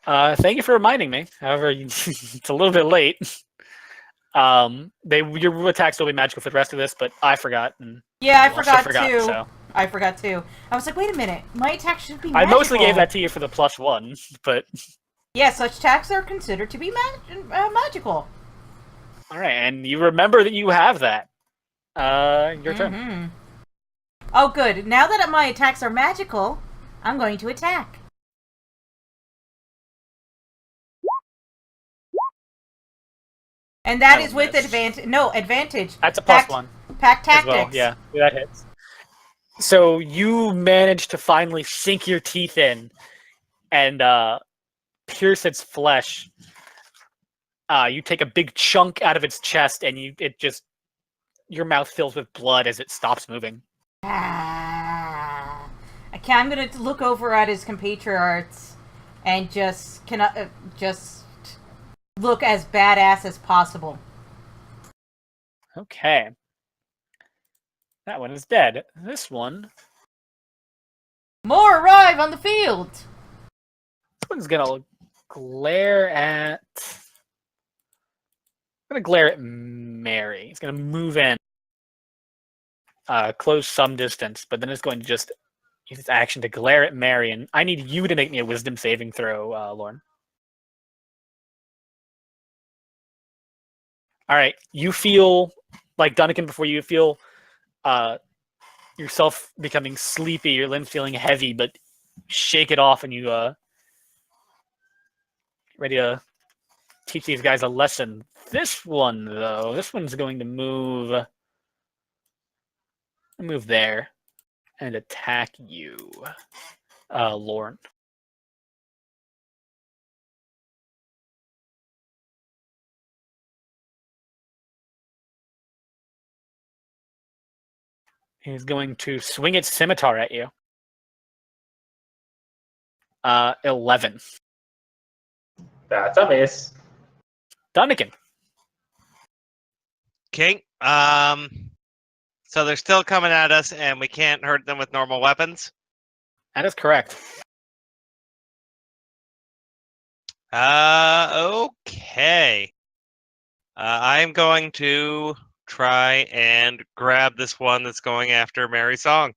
Thank you for reminding me. However, it's a little bit late. Your attacks will be magical for the rest of this, but I forgot. And yeah, I forgot too. So. I forgot too. I was like, wait a minute, my attacks should be magical. I mostly gave that to you for the +1, but... Yeah, such attacks are considered to be magical. Alright, and you remember that you have that. Your turn. Oh, good. Now that my attacks are magical, I'm going to attack. And that is with advantage. No, advantage. That's a +1. Pack tactics. Well. Yeah, that hits. So you manage to finally sink your teeth in and pierce its flesh. You take a big chunk out of its chest, and your mouth fills with blood as it stops moving. Okay, I'm gonna look over at his compatriots and just look as badass as possible. Okay. That one is dead. This one... More arrive on the field! This one's gonna glare at... Mary. It's gonna move in. Close some distance, but then it's going to just use its action to glare at Mary, and I need you to make me a wisdom saving throw, Lauren. Alright, you feel, like Duncan before, you feel yourself becoming sleepy, your limbs feeling heavy, but shake it off and you ready to teach these guys a lesson. This one, though, this one's going to move there and attack you, Lauren. He's going to swing its scimitar at you. 11. That's a miss. Dunnigan. Okay. So they're still coming at us, and we can't hurt them with normal weapons. That is correct. Okay. I'm going to try and grab this one that's going after Mary Song.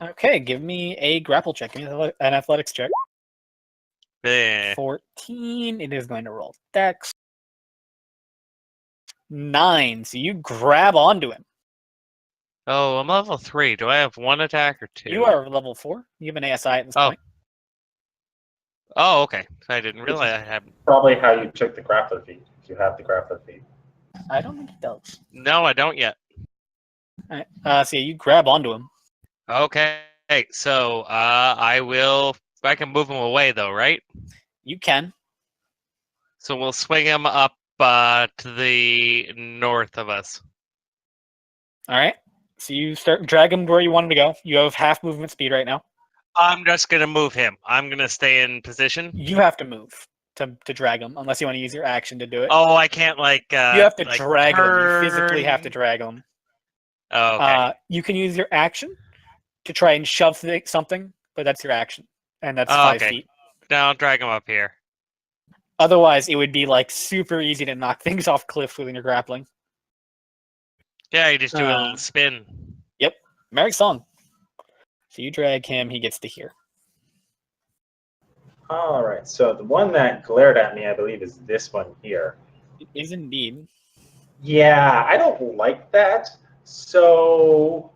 Okay, give me a grapple check. Give me an athletics check. Eh. 14. It is going to roll dex. 9. So you grab onto him. Oh, I'm level 3. Do I have one attack or two? You are level 4. You have an ASI at this Oh. point. Oh, okay. I didn't realize I had. Probably how you took the grappler feat. If you have the grappler feat. I don't think it does. No, I don't yet. All right. So yeah, you grab onto him. Okay. So I will. I can move him away though, right? You can. So we'll swing him up to the north of us. All right. So you start drag him where you want him to go. You have half movement speed right now. I'm just gonna move him. I'm gonna stay in position. You have to move to drag him, unless you want to use your action to do it. Oh, I can't like. You have to like drag him. You physically have to turn- drag him. Oh, okay. You can use your action to try and shove something, but that's your action, and that's Oh, 5 okay. feet. Now I'll drag him up here. Otherwise, it would be like super easy to knock things off cliffs when you're grappling. Yeah, you just do a Uh, little spin. Merry song. So you drag him, he gets to here. All right. So the one that glared at me, I believe, is this one here. It is indeed. Yeah, I don't like that. So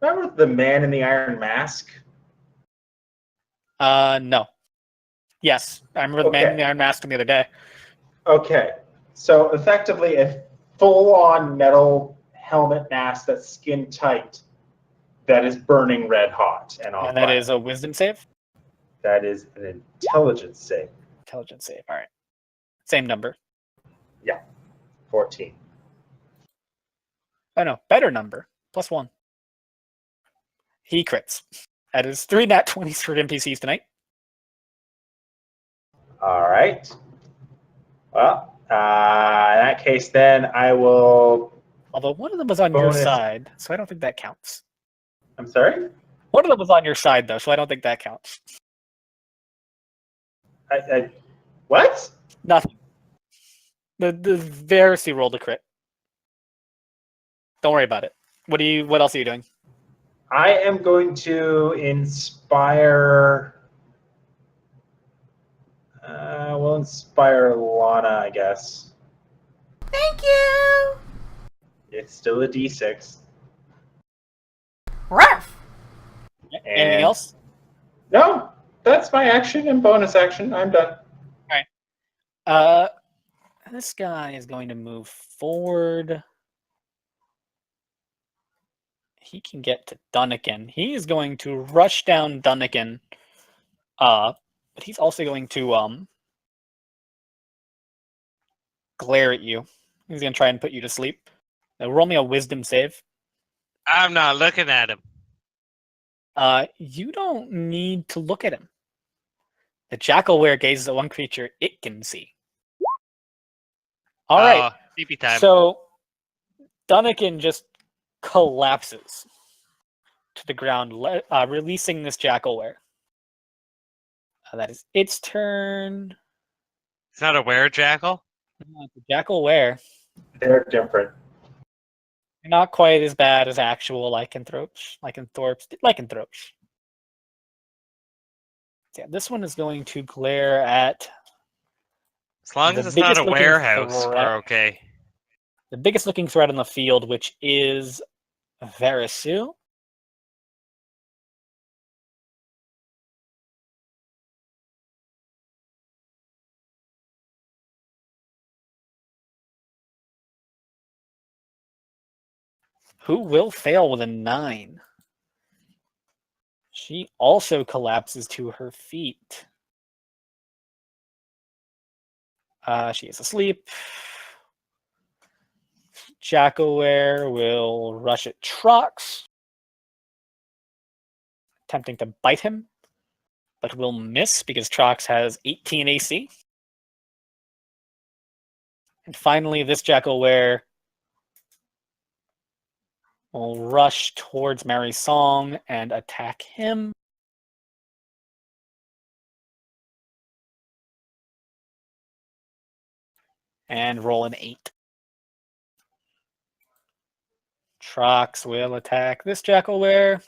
remember the man in the iron mask? No. Yes, I remember the man in the Iron Mask from the other day. Okay. So effectively a full-on metal helmet mask that's skin tight that is burning red hot and on And that fire. is a wisdom save? That is an intelligence save. Intelligence save, all right. Same number. 14. Oh no, better number. +1. He crits. That is 3 nat 20s for NPCs tonight. All right. Well, in that case, then I will. Although one of them was on your Bonus. side, so I don't think that counts. I'm sorry. One of them was on your side, though, so I don't think that counts. What? Nothing. The Verity rolled a crit. Don't worry about it. What else are you doing? I am going to inspire. We'll inspire Lana, I guess. Thank you. It's still a D6. Ruff. Anything And- else? No, that's my action and bonus action. I'm done. This guy is going to move forward. He can get to Dunnigan. He is going to rush down Dunnigan. But he's also going to glare at you. He's going to try and put you to sleep. Now roll me a wisdom save. I'm not looking at him. You don't need to look at him. The jackalware gazes at one creature it can see. All right. CP time. So Dunnigan just collapses to the ground, releasing this jackalware. That is its turn. It's not a were-jackal? The jackalware. They're different. Not quite as bad as actual lycanthropes. Yeah, this one is going to glare at As long The as it's not a biggest looking warehouse, threat- we're okay. the biggest looking threat on the field, which is Verisu. Who will fail with a 9. She also collapses to her feet. She is asleep. Jackaware will rush at Trox, attempting to bite him. but will miss because Trox has 18 AC. And finally, this Jackalware will rush towards Mary Song and attack him. And roll an 8. Trox will attack this Jackalware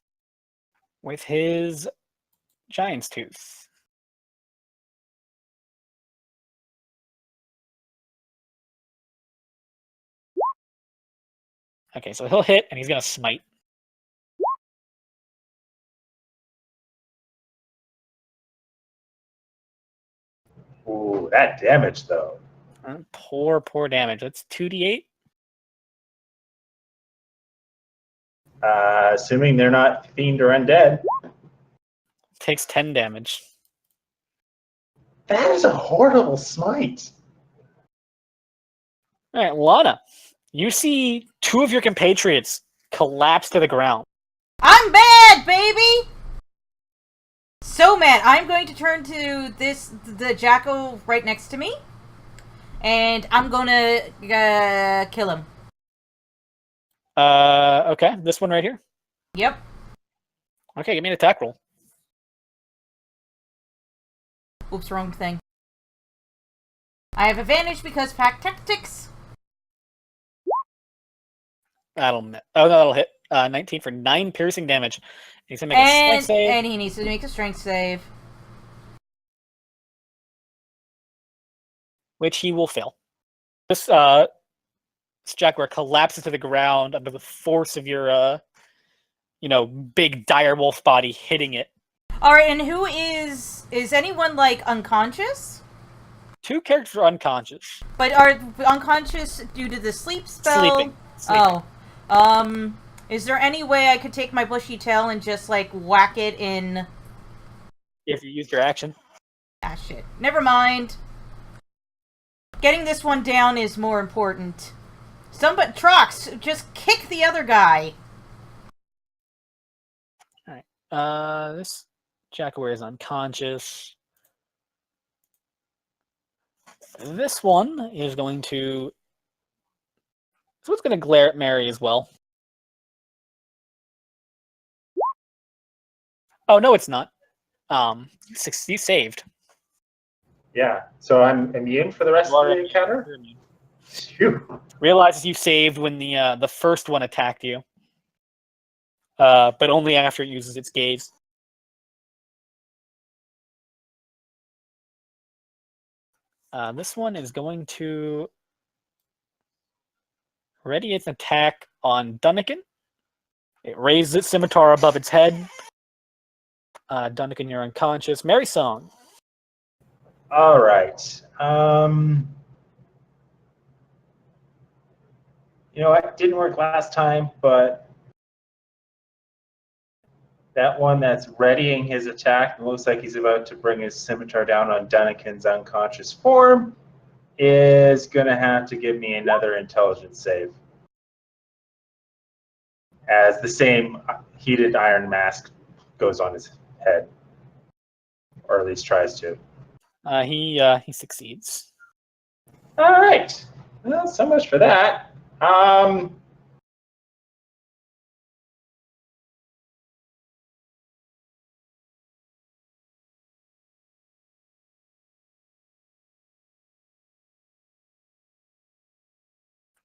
with his Giant's Tooth. Okay, so he'll hit, and he's going to smite. Ooh, that damage, though. Poor damage. That's 2d8. Assuming they're not fiend or undead. Takes 10 damage. That is a horrible smite. All right, Lana, you see 2 of your compatriots collapse to the ground. I'm mad, baby! So mad. I'm going to turn to the jackal right next to me, and I'm gonna kill him. Okay, this one right here. Yep. Okay, give me an attack roll. Oops, wrong thing. I have advantage because pack tactics. That'll hit. 19 for 9 piercing damage. He's gonna make a strength save. And he needs to make a strength save. Which he will fail. This Jaguar collapses to the ground under the force of your big direwolf body hitting it. Alright, and who is anyone like unconscious? 2 characters are unconscious. But are unconscious due to the sleep spell? Sleeping. Oh. Is there any way I could take my bushy tail and just like whack it in? If you used your action. Ah, shit. Never mind. Getting this one down is more important. Trox, just kick the other guy. Alright. This Jackaware is unconscious. This one is going to... So it's going to glare at Mary as well. Oh, no, it's not. You saved. Yeah, so I'm immune for the rest of the encounter? Phew. Realizes you saved when the first one attacked you. But only after it uses its gaze. This one is going to ready its attack on Dunnigan. It raises its scimitar above its head. Dunnigan, you're unconscious. Mary Song. All right. It didn't work last time, but that one that's readying his attack, it looks like he's about to bring his scimitar down on Dunnigan's unconscious form, is going to have to give me another intelligence save. As the same heated iron mask goes on his head, or at least tries to. He succeeds. All right. Well, so much for that.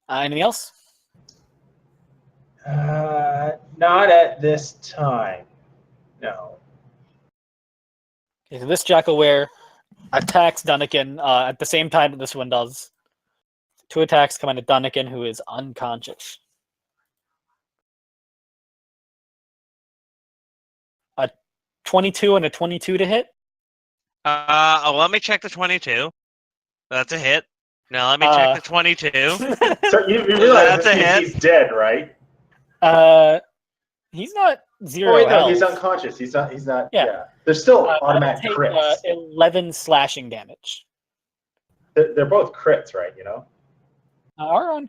Anything else? Not at this time. No. Okay, so this Jackalware attacks Dunnigan at the same time that this one does. 2 attacks come into Dunnigan, who is unconscious. A 22 and a 22 to hit. Let me check the 22. That's a hit. Now let me check the 22. So you realize That's a hit. he's dead, right? He's not 0 Oh, wait, no, health. he's unconscious. He's not. Yeah. Yeah. There's still That'll automatic take, crits. 11 slashing damage. They're both crits, right?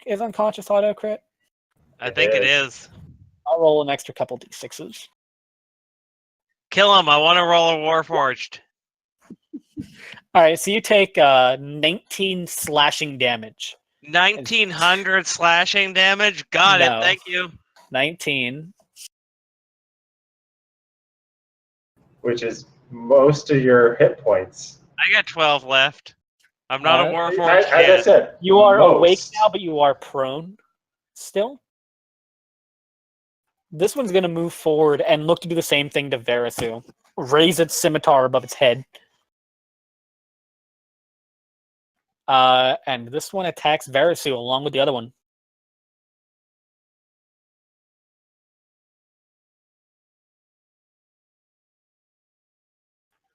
Is unconscious auto crit? I think it is. I'll roll an extra couple d6s. Kill him. I want to roll a Warforged. All right, so you take 19 slashing damage. 1900 slashing damage. Got it. No. Thank you. 19. which is most of your hit points. I got 12 left. I'm not a Warforged As I yet. said, You are awake most. now, but you are prone still. This one's going to move forward and look to do the same thing to Verisu. Raise its scimitar above its head. And this one attacks Verisu along with the other one.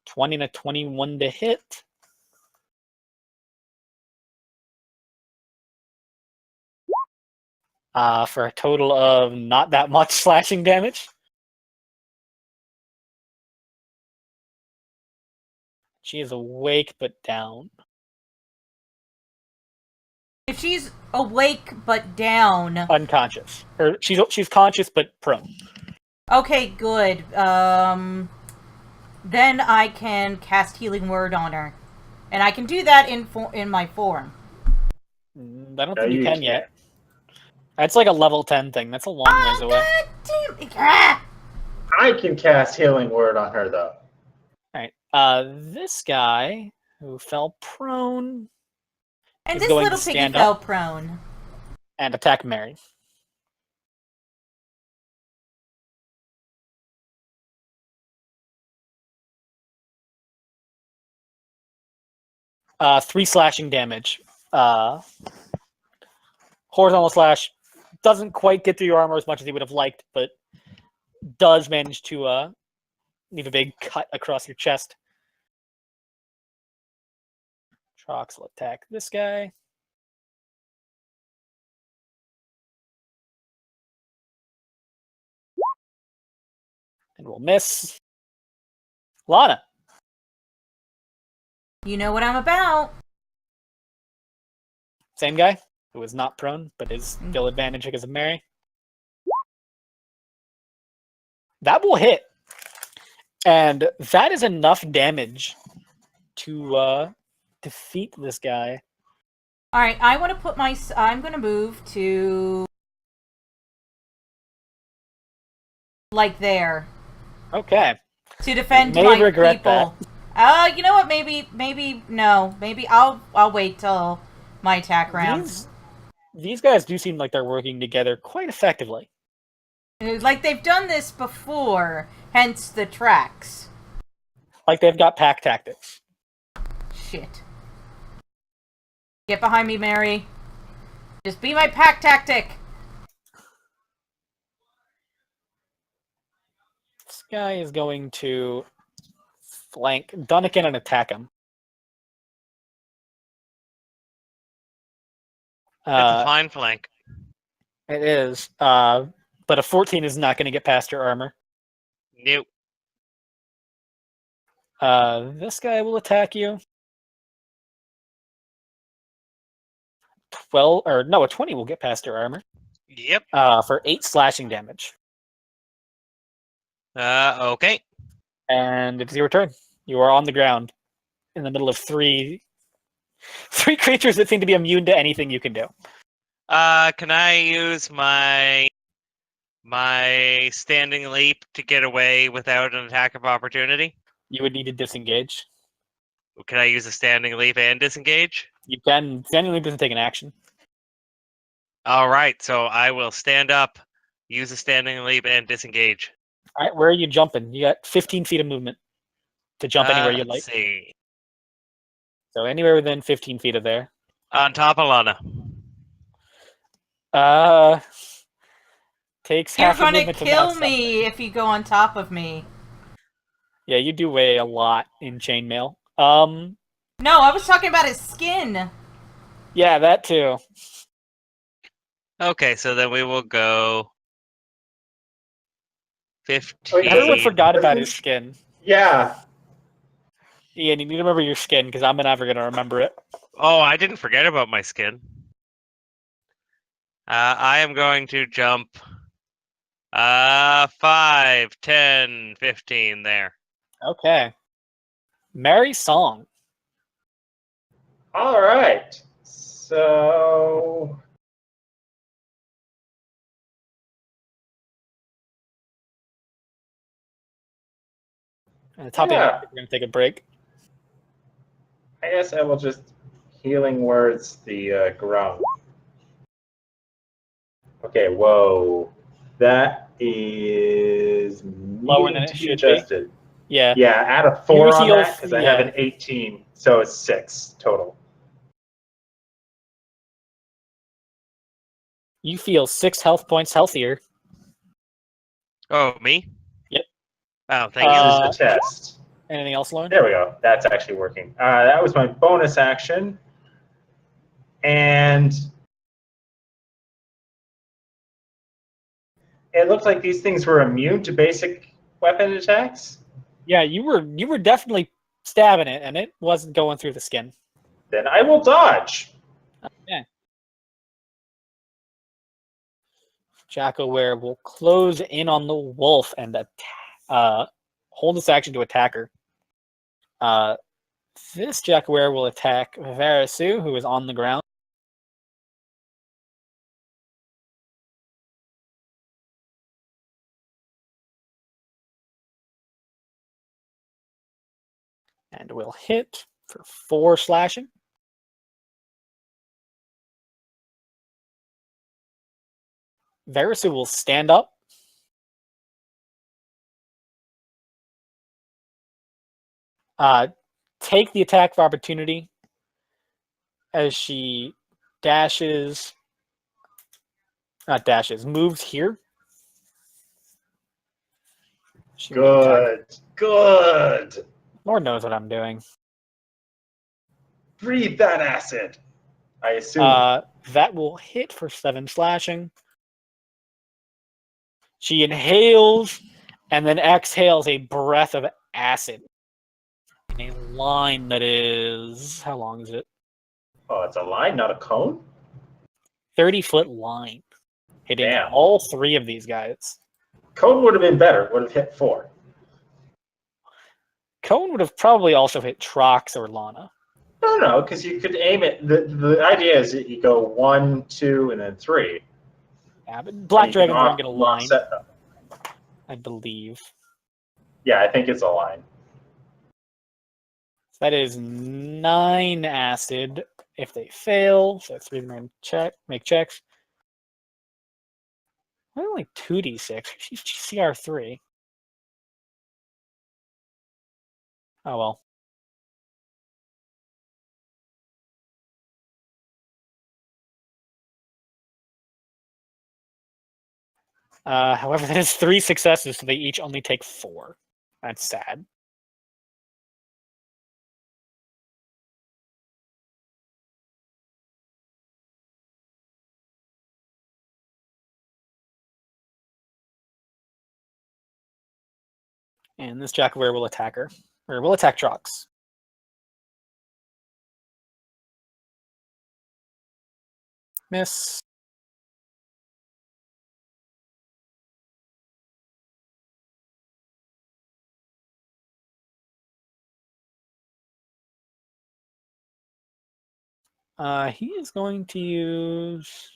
20 and a 21 to hit. For a total of not that much slashing damage. She is awake but down. If she's awake but down. Unconscious. Or she's conscious but prone. Okay, good. Then I can cast Healing Word on her. And I can do that in my form. I don't think you can yet. That's like a level 10 thing. That's a long ways away. God damn it. Ah! I can cast Healing Word on her, though. Alright. This guy who fell prone And is this going little to piggy stand fell up prone. and attack Mary. Three slashing damage. Horizontal slash doesn't quite get through your armor as much as he would have liked, but does manage to leave a big cut across your chest. Trox will attack this guy. And we'll miss. Lana. You know what I'm about. Same guy who is not prone, but is still advantage because of Mary. That will hit. And that is enough damage to defeat this guy. Alright, I want to put my... I'm going to move to... like there. Okay. To defend May my regret people. You know what? Maybe no. Maybe I'll wait till my attack round. These guys do seem like they're working together quite effectively. Like they've done this before, hence the tracks. Like they've got pack tactics. Shit. Get behind me, Mary. Just be my pack tactic. This guy is going to flank Dunnikin and attack him. It's a fine flank. It is. But a 14 is not going to get past your armor. Nope. This guy will attack you. 12, or no, a 20 will get past your armor. Yep. For 8 slashing damage. Okay. And it's your turn. You are on the ground in the middle of three creatures that seem to be immune to anything you can do. Can I use my standing leap to get away without an attack of opportunity? You would need to disengage. Can I use a standing leap and disengage? You can. Standing leap doesn't take an action. All right, so I will stand up, use a standing leap, and disengage. All right, where are you jumping? You got 15 feet of movement to jump anywhere you like. Let's see. So anywhere within 15 feet of there. On top of Lana. Takes You're half a gonna movement to kill mount me if you go on top of me. Yeah, you do weigh a lot in chainmail. No, I was talking about his skin. Yeah, that too. Okay, so then we will go 15. Everyone forgot about his skin. Yeah. Ian, you need to remember your skin because I'm never going to remember it. Oh, I didn't forget about my skin. I am going to jump 5, 10, 15 there. Okay. Merry song. All right. So At the top of the Yeah. hour, we're going to take a break. I guess I will just healing words the groan. Okay, whoa. That is Lower needing than to it be should be. adjusted. Yeah. Yeah, add a You 4 on heal that because I have yeah. an 18, so it's 6 total. You feel 6 health points healthier. Oh, me? Yep. Oh, thank This you. is the test. Anything else, Lauren? There we go. That's actually working. That was my bonus action. And it looked like these things were immune to basic weapon attacks. Yeah, you were definitely stabbing it, and it wasn't going through the skin. Then I will dodge. Jackaware will close in on the wolf and hold this action to attack her. This Jackaware will attack Varisu, who is on the ground. And will hit for 4 slashing. Varisu will stand up. Take the attack of opportunity as she moves here. She will attack. Good. Lord knows what I'm doing. Breathe that acid. I assume. That will hit for 7 slashing. She inhales and then exhales a breath of acid in a line that is, how long is it? Oh, it's a line, not a cone? 30-foot line, hitting Damn. all 3 of these guys. Cone would have been better. Would have hit 4. Cone would have probably also hit Trox or Lana. No, because you could aim it. The idea is that you go 1, 2, and then 3. Yeah, but Black And you can Dragons aren't going to line, offset them. I believe. Yeah, I think it's a line. So that is 9 acid if they fail. So 3 men make checks. Why only 2d6? She's CR3. Oh well. However, that is 3 successes, so they each only take 4. That's sad. And this Jackaware will attack her. Or will attack Trox. Miss. He is going to use...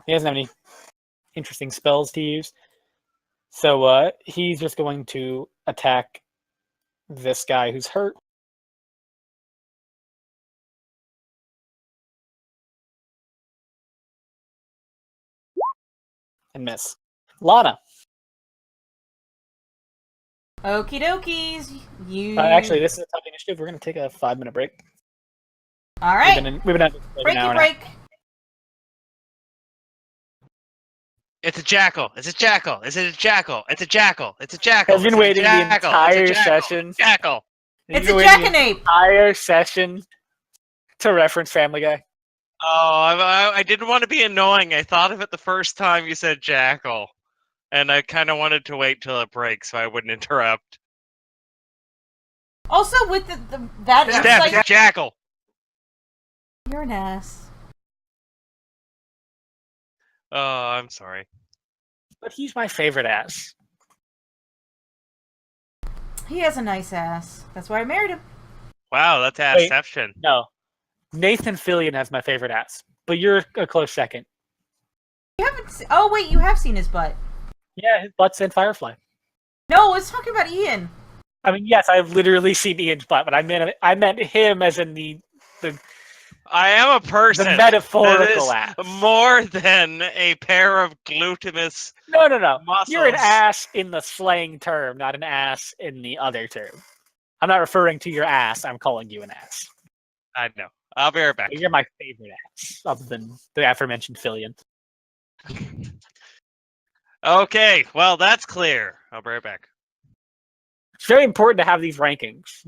he doesn't have any interesting spells to use. So he's just going to attack this guy who's hurt. And miss. Lana. Okie dokies. You. Actually, this is a top initiative. We're going to take a 5-minute break. All right. We've been at this for like an hour Breaky and a half. break. It's a jackal. It's a jackal. Is it a jackal? It's a jackal. It's a jackal. I've been Is it a waiting the jackal? entire It's a jackal. session. Jackal. It's You've a been waiting the jackanape. entire session to reference Family Guy. Oh, I didn't want to be annoying. I thought of it the first time you said jackal, and I kind of wanted to wait till it breaks so I wouldn't interrupt. Also, with that Steph, insight, Jackal. you're an ass. Oh, I'm sorry. But he's my favorite ass. He has a nice ass. That's why I married him. Wow, that's Wait. asception. No. Nathan Fillion has my favorite ass. But you're a close second. You haven't. Oh wait, you have seen his butt. Yeah, his butt's in Firefly. No, let's talk about Ian. I mean, yes, I've literally seen Ian's butt, but I meant him as in the I am a person the metaphorical that ass. is more than a pair of gluteus. No. Muscles. You're an ass in the slang term, not an ass in the other term. I'm not referring to your ass. I'm calling you an ass. I know. I'll be right back. You're my favorite ass, other than the aforementioned Fillion. Okay, well, that's clear. I'll be right back. It's very important to have these rankings.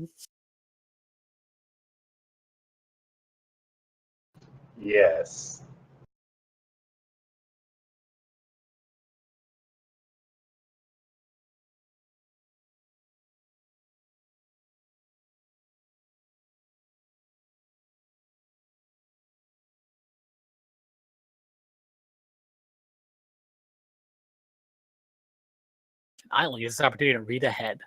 Yes. I only use this opportunity to read ahead.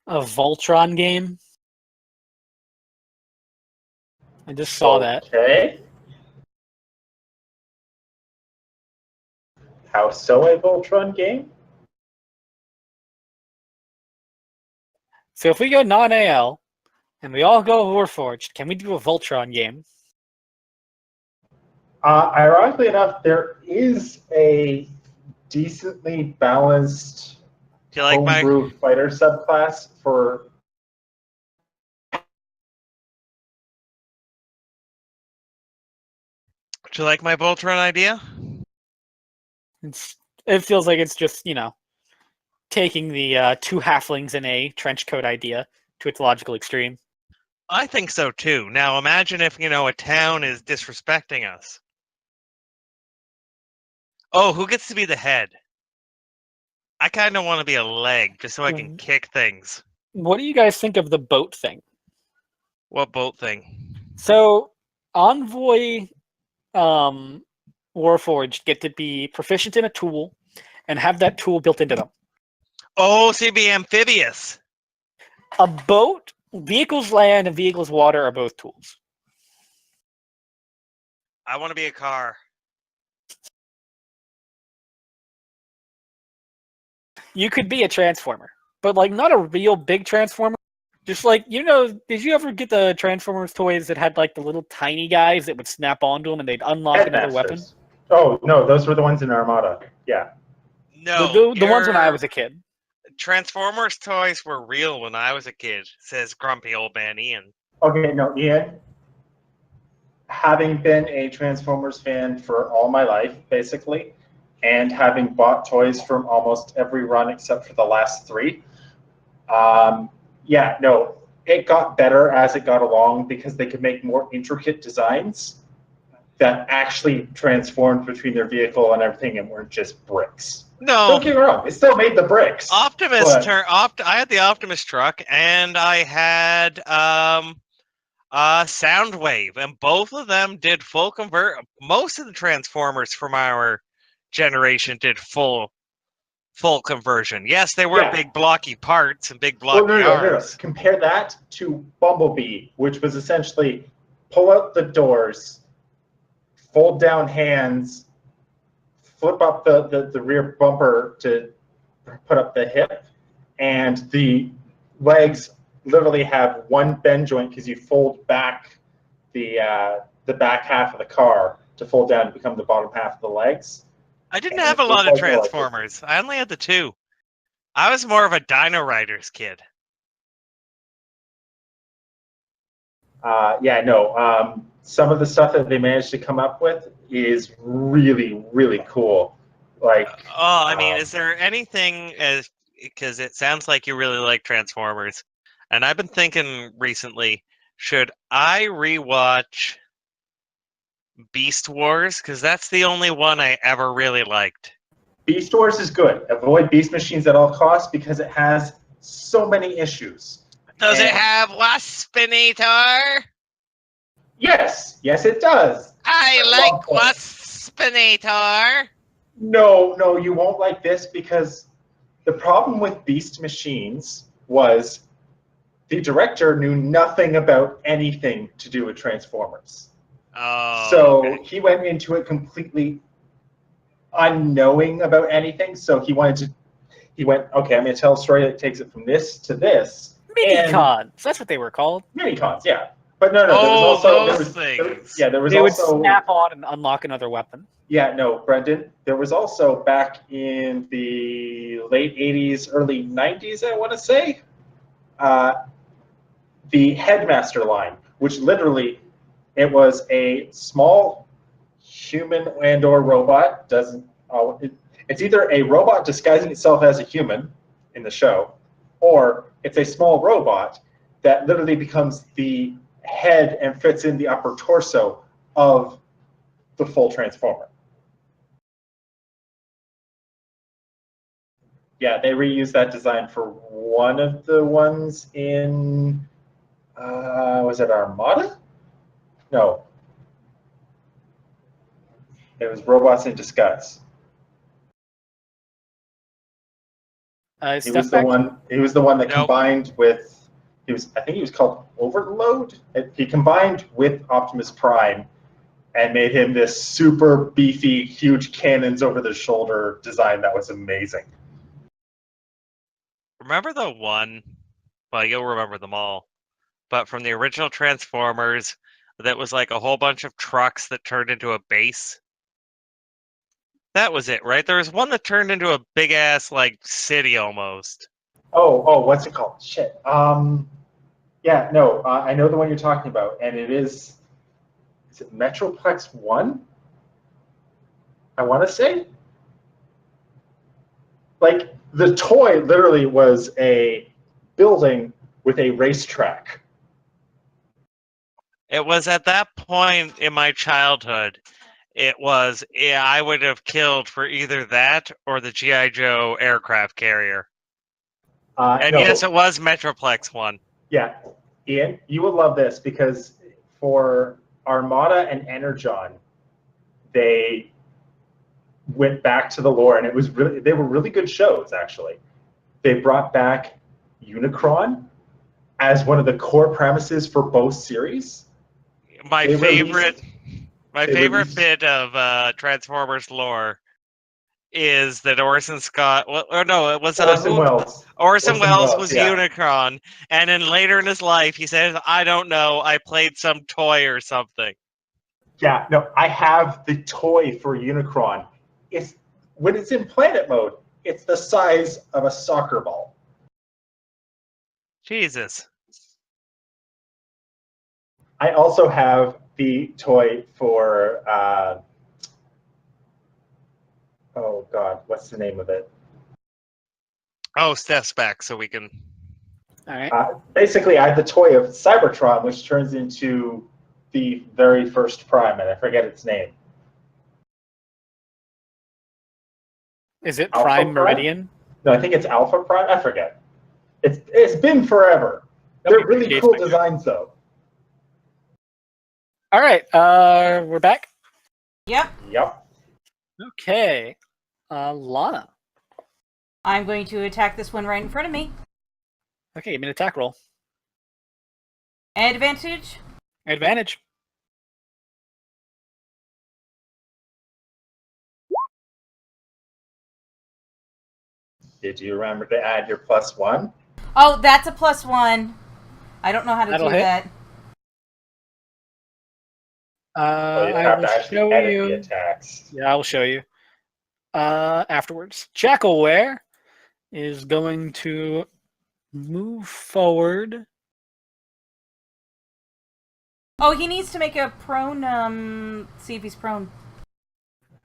A Voltron game? I just saw that. Okay. How so a Voltron game? So if we go non-AL, and we all go Warforged, can we do a Voltron game? Ironically enough, there is a decently balanced Do you like my homebrew fighter subclass for. Voltron idea? It feels like it's just, taking the two halflings in a trench coat idea to its logical extreme. I think so too. Now imagine if, a town is disrespecting us. Oh, who gets to be the head? I kind of want to be a leg just so I can kick things. What do you guys think of the boat thing? What boat thing? So, Envoy Warforged get to be proficient in a tool and have that tool built into them. Oh, so you'd be amphibious. A boat, vehicles land, and vehicles water are both tools. I want to be a car. you could be a Transformer, but like not a real big Transformer. Just like, did you ever get the Transformers toys that had like the little tiny guys that would snap onto them and they'd unlock another weapon? Headmasters. Oh, no, those were the ones in Armada. Yeah. No, The ones when I was a kid. Transformers toys were real when I was a kid, says grumpy old man Ian. Okay, no, Ian, having been a Transformers fan for all my life, basically, and having bought toys from almost every run except for the last 3, yeah, no, it got better as it got along because they could make more intricate designs that actually transformed between their vehicle and everything and weren't just bricks. No, Don't get me wrong, it still made the bricks. I had the Optimus truck, and I had Soundwave, and both of them did full convert. Most of the Transformers from our generation did full conversion. Yes, they were big blocky parts and big blocky arms. Compare that to Bumblebee, which was essentially pull out the doors, fold down hands, flip up the rear bumper to put up the hip, and the legs literally have one bend joint because you fold back the back half of the car to fold down to become the bottom half of the legs. I didn't have a lot of Transformers. I only had the 2. I was more of a Dino Riders kid. Some of the stuff that they managed to come up with is really, really cool. Is there anything because it sounds like you really like Transformers, and I've been thinking recently, should I rewatch Beast Wars? Because that's the only one I ever really liked. Beast Wars is good. Avoid Beast Machines at all costs because it has so many issues. Does it have Waspinator? Yes, it does. I like Waspinator. No, you won't like this because the problem with Beast Machines was the director knew nothing about anything to do with Transformers. Oh. So he went into it completely unknowing about anything. So he went, okay, I'm going to tell a story that takes it from this to this. Mini-cons. That's what they were called. Mini-cons, yeah. But no, there was also things. They would snap on and unlock another weapon. Yeah, no, Brendan. There was also back in the late 80s, early 90s, I want to say, the Headmaster line, which literally it was a small human and/or robot. It's either a robot disguising itself as a human in the show, or it's a small robot that literally becomes the head and fits in the upper torso of the full Transformer. Yeah, they reused that design for one of the ones in, was it Armada? No. It was Robots in Disguise. He was the one that combined with, I think he was called Overload. He combined with Optimus Prime and made him this super beefy, huge cannons over the shoulder design that was amazing. Remember the one? Well, you'll remember them all. But from the original Transformers, that was like a whole bunch of trucks that turned into a base. That was it, right? There was one that turned into a big ass like city almost. Oh, what's it called? Shit. Yeah, no, I know the one you're talking about, and it is it Metroplex 1? I want to say? Like, the toy literally was a building with a racetrack. It was at that point in my childhood, I would have killed for either that or the G.I. Joe aircraft carrier. Yes, it was Metroplex 1. Yeah, Ian, you will love this because for Armada and Energon, they went back to the lore, and they were really good shows, actually. They brought back Unicron as one of the core premises for both series. My favorite bit of Transformers lore is that Orson Scott. Well, or no, it was Orson Welles. Orson Welles was yeah. Unicron, and then later in his life, he says, "I don't know, I played some toy or something." Yeah, no, I have the toy for Unicron. It's when it's in planet mode, it's the size of a soccer ball. Jesus. I also have the toy for oh god, what's the name of it? Oh, Steph's back, so we can. All right. Basically, I have the toy of Cybertron, which turns into the very first Prime, and I forget its name. Is it Alpha Prime Prime? Meridian? No, I think it's Alpha Prime. I forget. It's been forever. Nobody They're really appreciates cool my joke. designs, though. All right. We're back. Yep. Yep. Okay. Lana. I'm going to attack this one right in front of me. Okay, give me an attack roll. Advantage. Advantage. Did you remember to add your +1? Oh, that's a +1. I don't know how to That'll do hit. that. Oh, you I have will to actually show edit you. the attacks. Yeah, I will show you. Afterwards. Jackalware is going to move forward. Oh, he needs to make a prone. See if he's prone.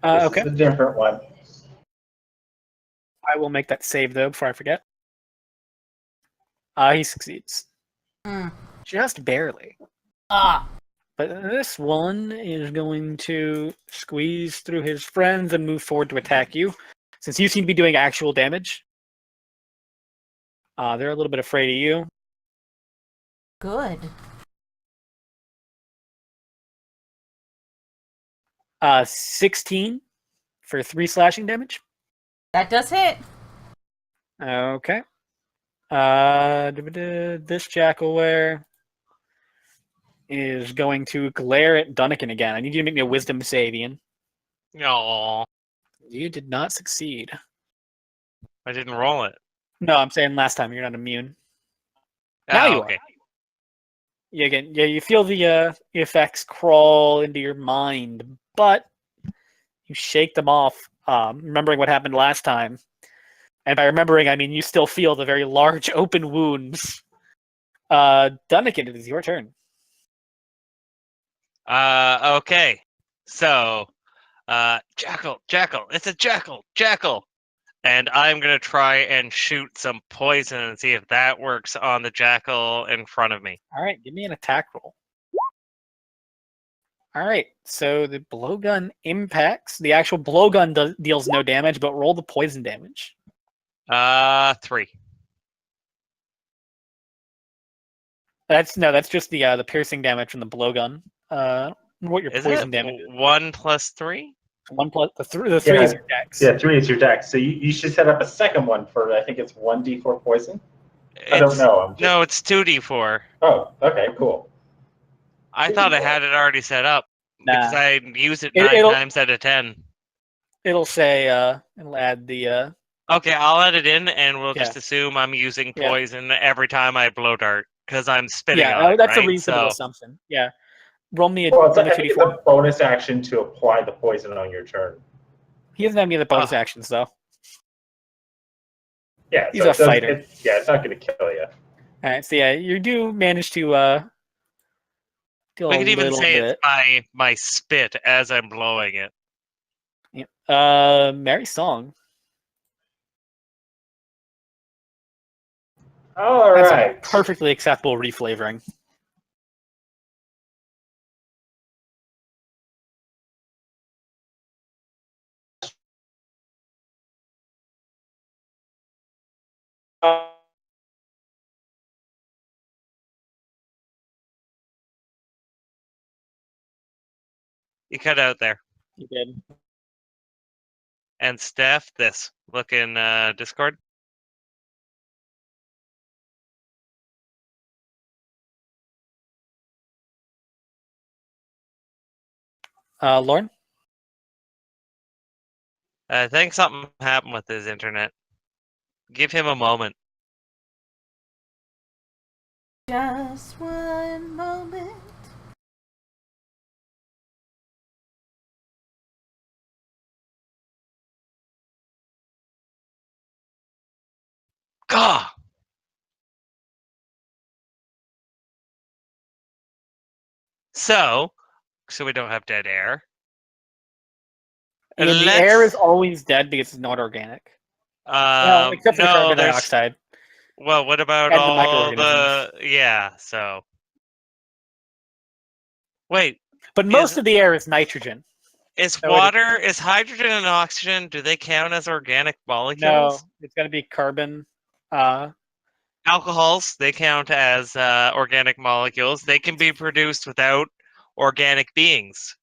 This Okay. is a different one. I will make that save though before I forget. He succeeds. Mm. Just barely. Ah. But this one is going to squeeze through his friends and move forward to attack you. Since you seem to be doing actual damage, they're a little bit afraid of you. Good. 16 for 3 slashing damage. That does hit. Okay. This Jackalware is going to glare at Dunnigan again. I need you to make me a wisdom save, Ian. No, You did not succeed. I didn't roll it. No, I'm saying last time you're not immune. Now you okay. are. You feel the effects crawl into your mind, but you shake them off, remembering what happened last time. And by remembering, I mean you still feel the very large open wounds. Dunnigan, it is your turn. Okay. So, Jackal, it's a Jackal. And I'm going to try and shoot some poison and see if that works on the Jackal in front of me. All right, give me an attack roll. All right, so the blowgun impacts. The actual blowgun deals no damage, but roll the poison damage. 3. That's just the piercing damage from the blowgun. What your Is poison it damage is? 1 plus 3? 1 plus the three is Yeah. your dex. Yeah, 3 is your dex. So you should set up a second one for, I think it's 1d4 poison? I don't know. No, it's 2d4. Oh, okay, cool. I thought I had it already set up because Nah. I use it It'll- 9 times out of 10. It'll say it'll add the Okay, I'll add it in, and we'll Yeah. just assume I'm using Yeah. poison every time I blow dart because I'm spitting on yeah. it, That's right? a reasonable assumption. Yeah. Roll me a Well, it's, roll me I think it's 2d4. a bonus action to apply the poison on your turn. He doesn't have any other bonus Ah. actions though. Yeah, He's so a it does- fighter. it's not going to kill you. All right, so yeah, you do manage to deal We a could even little say bit. it's my spit as I'm blowing it. Mary Song. All That's right. a perfectly acceptable reflavoring. You cut out there. You did. And Steph, this. Look in Discord. Lauren? I think something happened with his internet. Give him a moment. Just one moment. Gah! So we don't have dead air. And the air is always dead because it's not organic. Well, except for the No, carbon there's. dioxide. Well, what about And the all microorganisms. Yeah, so. Wait, But most of the air is nitrogen. is So water, is hydrogen and oxygen, do they count as organic No, molecules? it's got to be carbon. Alcohols, they count as organic molecules. They can be produced without organic beings.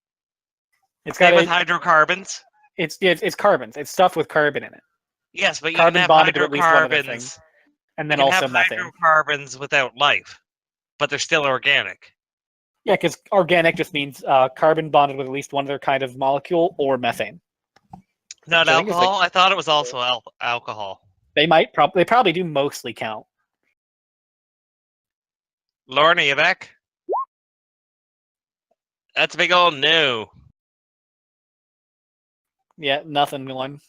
It's Same got with hydrocarbons. it's carbons. It's stuff with carbon in it. Yes, but you Carbon can have bonded to at least one other thing, hydrocarbons. and You then can also have methane. hydrocarbons without life, but they're still organic. Yeah, because organic just means carbon bonded with at least one other kind of molecule or methane. Not Which I think is, like, alcohol? I thought it was also alcohol. They probably do mostly count. Lorna, you back? That's a big old no. Yeah, nothing going.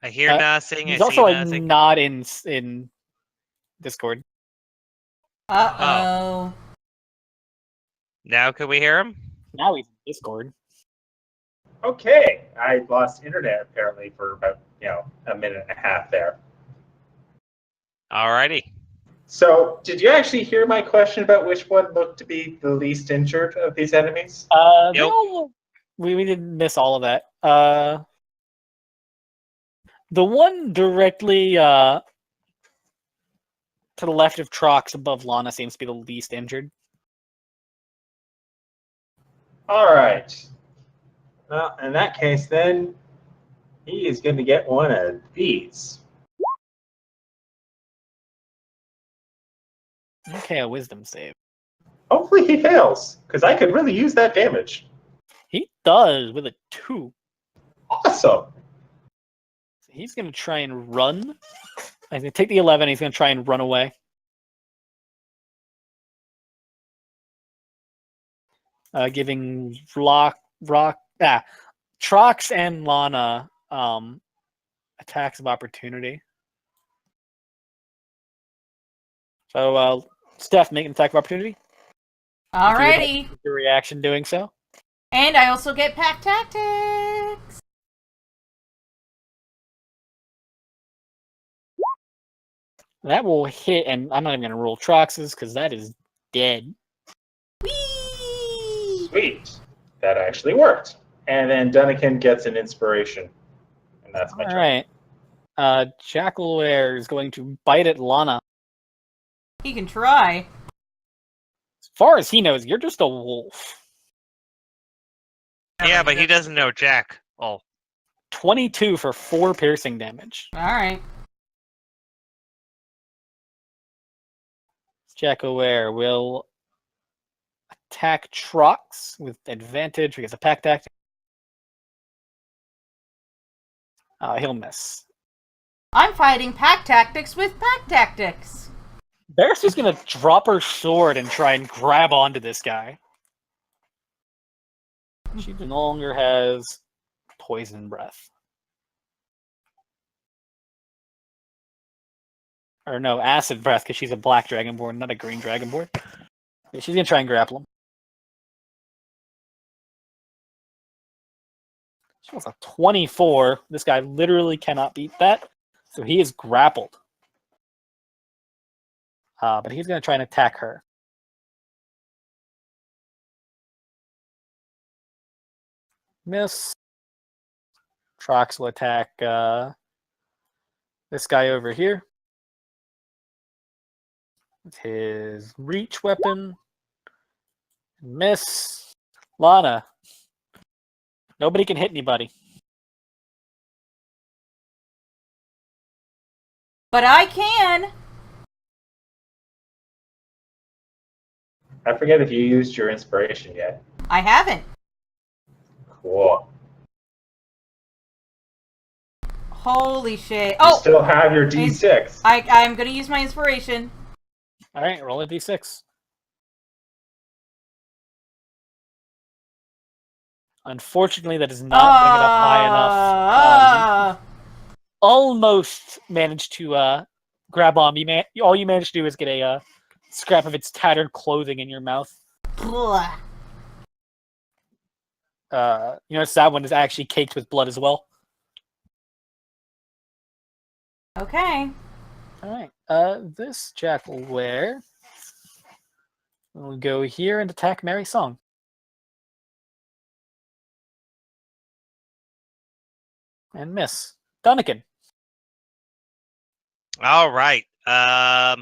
I hear nothing. I He's see also like nothing. not in Discord. Uh-oh. Now can we hear him? Now he's in Discord. Okay, I lost internet apparently for about a minute and a half there. Alrighty. So, did you actually hear my question about which one looked to be the least injured of these enemies? Nope. We didn't miss all of that. The one directly to the left of Trox above Lana seems to be the least injured. All right. Well, in that case, then he is going to get one of these. Okay, a wisdom save. Hopefully he fails, because I could really use that damage. He does with a 2. Awesome. So he's going to try and run. He's going to take the 11. He's going to try and run away. Giving Trox and Lana attacks of opportunity. So, Steph, make an attack of opportunity. Alrighty. Your reaction doing so. And I also get pack tactics. That will hit, and I'm not even going to roll Trox's because that is dead. Whee! Sweet. That actually worked. And then Dunnican gets an inspiration. And that's my turn. Alright. Jackalware is going to bite at Lana. He can try. As far as he knows, you're just a wolf. Yeah, but he doesn't know Jack. Oh. 22 for 4 piercing damage. Alright. Jackalware will attack Trox with advantage because of pack tactic. He'll miss. I'm fighting pack tactics with pack tactics. Barris just gonna drop her sword and try and grab onto this guy. She no longer has poison breath. Or no, acid breath, because she's a black dragonborn, not a green dragonborn. Yeah, she's gonna try and grapple him. She was a 24. This guy literally cannot beat that. So he is grappled. But he's gonna try and attack her. Miss. Trox will attack this guy over here. With his reach weapon. Miss. Lana. Nobody can hit anybody. But I can. I forget if you used your inspiration yet. I haven't. Cool. Holy shit. You Oh! still have your D6. I'm gonna use my inspiration. All right, roll a d6. Unfortunately, that does not bring it up high enough. You almost managed to grab on. All you managed to do is get a scrap of its tattered clothing in your mouth. Blah. You notice that one is actually caked with blood as well. Okay. All right. This jackal where will go here and attack Mary Song. And miss. Dunnigan. All right. I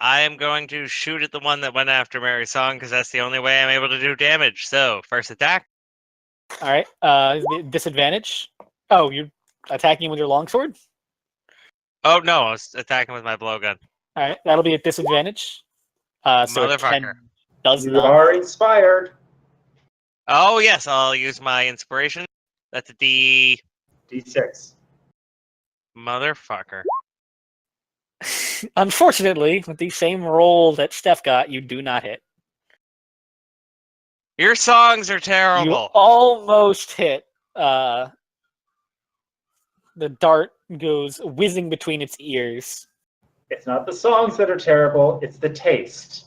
am going to shoot at the one that went after Mary Song because that's the only way I'm able to do damage. So, first attack. All right. Disadvantage. Oh, you're attacking him with your longsword? Oh, no, I was attacking with my blowgun. All right. That'll be a disadvantage. So a 10 Motherfucker. does You not. are inspired. Oh, yes, I'll use my inspiration. That's a D. D6. Motherfucker. Unfortunately, with the same roll that Steph got, you do not hit. Your songs are You terrible. almost hit. The dart goes whizzing between its ears. It's not the songs that are terrible, it's the taste.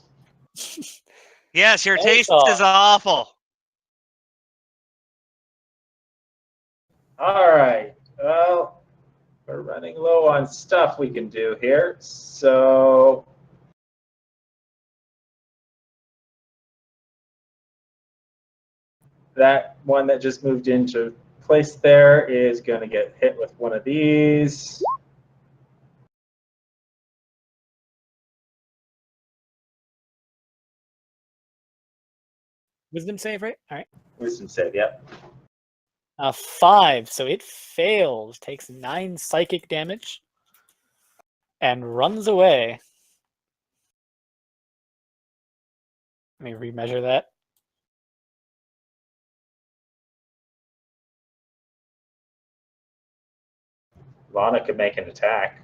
Yes, your taste Oh. is awful. All right. Well, we're running low on stuff we can do here. So that one that just moved into place there is going to get hit with one of these. Wisdom save, right? All right. Wisdom save, yep. 5, so it fails, takes 9 psychic damage, and runs away. Let me remeasure that. Lana could make an attack.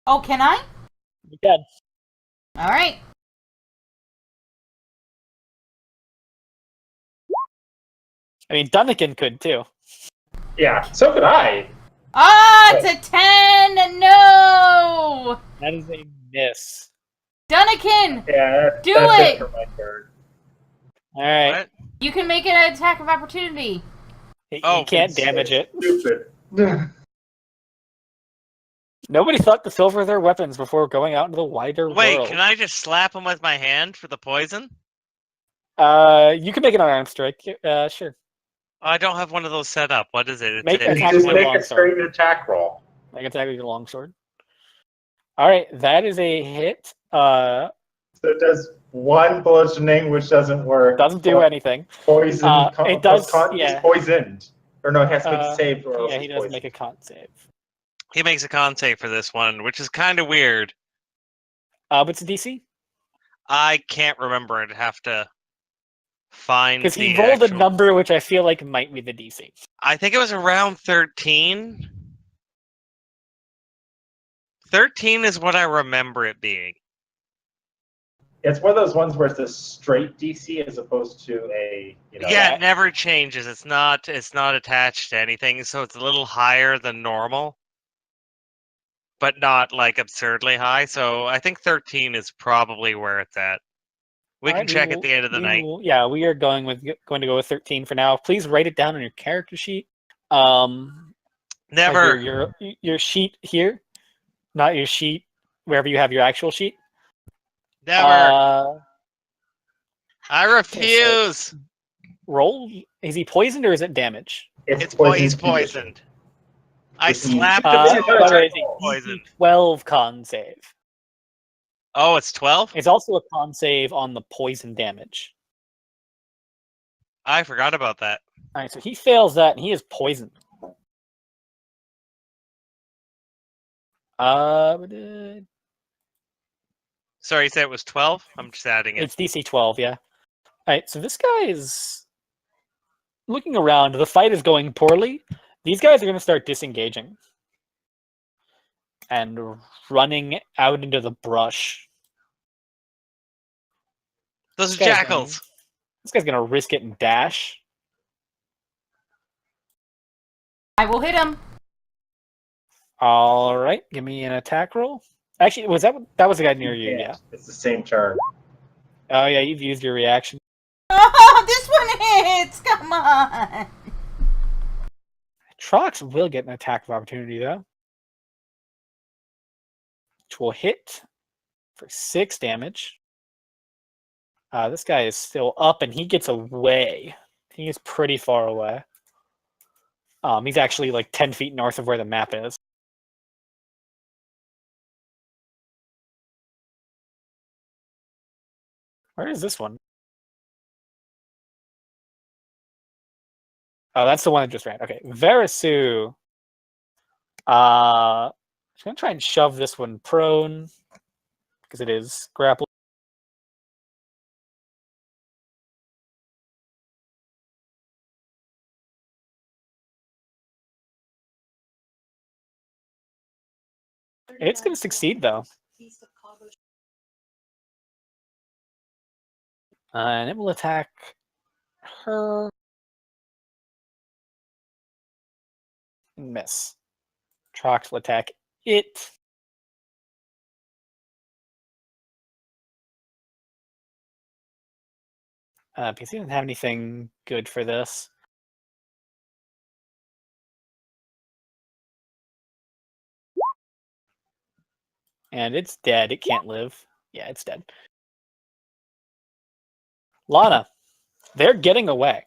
Oh, can I? You can. All right. I mean, Dunnigan could too. Yeah, so could I. Ah, it's a 10! No! That is a miss. Dunnigan! Yeah, Do that's it! for my turn. All right. What? You can make it an attack of opportunity. You Oh, can't damage it. Stupid. Nobody thought to silver their weapons before going out into the wider Wait, world. can I just slap him with my hand for the poison? You can make an unarmed strike. Sure. I don't have one of those set up. What is it? Make It's attack Just with make a longsword. straight attack roll. Make attack with your longsword. All right, that is a hit. So it does one bludgeoning, which doesn't work. Doesn't do anything. Poison. It does, yeah. He's poisoned. Or no, he has to make a save or else Yeah, he's he does poisoned. make a con save. He makes a con save for this one, which is kind of weird. What's the DC? I can't remember. I'd have to find Because he the rolled actual... a number which I feel like might be the DC. I think it was around 13. 13 is what I remember it being. It's one of those ones where it's a straight DC as opposed to a, Yeah, it never changes. It's not attached to anything, so it's a little higher than normal. But not like absurdly high. So I think 13 is probably where it's at. We can check at the end of the night. Yeah, we are going to go with 13 for now. Please write it down on your character sheet. Never. Like your sheet here, not your sheet wherever you have your actual sheet. Never. I refuse. Roll. Is he poisoned or is it damage? He's poisoned. poisoned. I Which means- slapped Uh, him by with the way, it's a poison. 12 con save. Oh, it's 12? It's also a con save on the poison damage. I forgot about that. All right, so he fails that, and he is poisoned. Sorry, you said it was 12? I'm just adding it. It's DC 12, yeah. All right, so this guy is looking around. The fight is going poorly, These guys are going to start disengaging and running out into the brush. Those are This guy's jackals. This guy's going to risk it and dash. I will hit him. All right, give me an attack roll. Actually, that was the guy near you? Yeah. It's the same turn. Oh yeah, you've used your reaction. Oh, this one hits! Come on! Trox will get an attack of opportunity though, which will hit for 6 damage. This guy is still up, and he gets away. He is pretty far away. He's actually like 10 feet north of where the map is. Where is this one? Oh, that's the one that just ran. Okay, Verisu. Just gonna try and shove this one prone because it is grappled. It's gonna succeed though. And it will attack her. Miss. Trox will attack it. Because he doesn't have anything good for this. And it's dead. It can't live. Yeah, it's dead. Lana, they're getting away.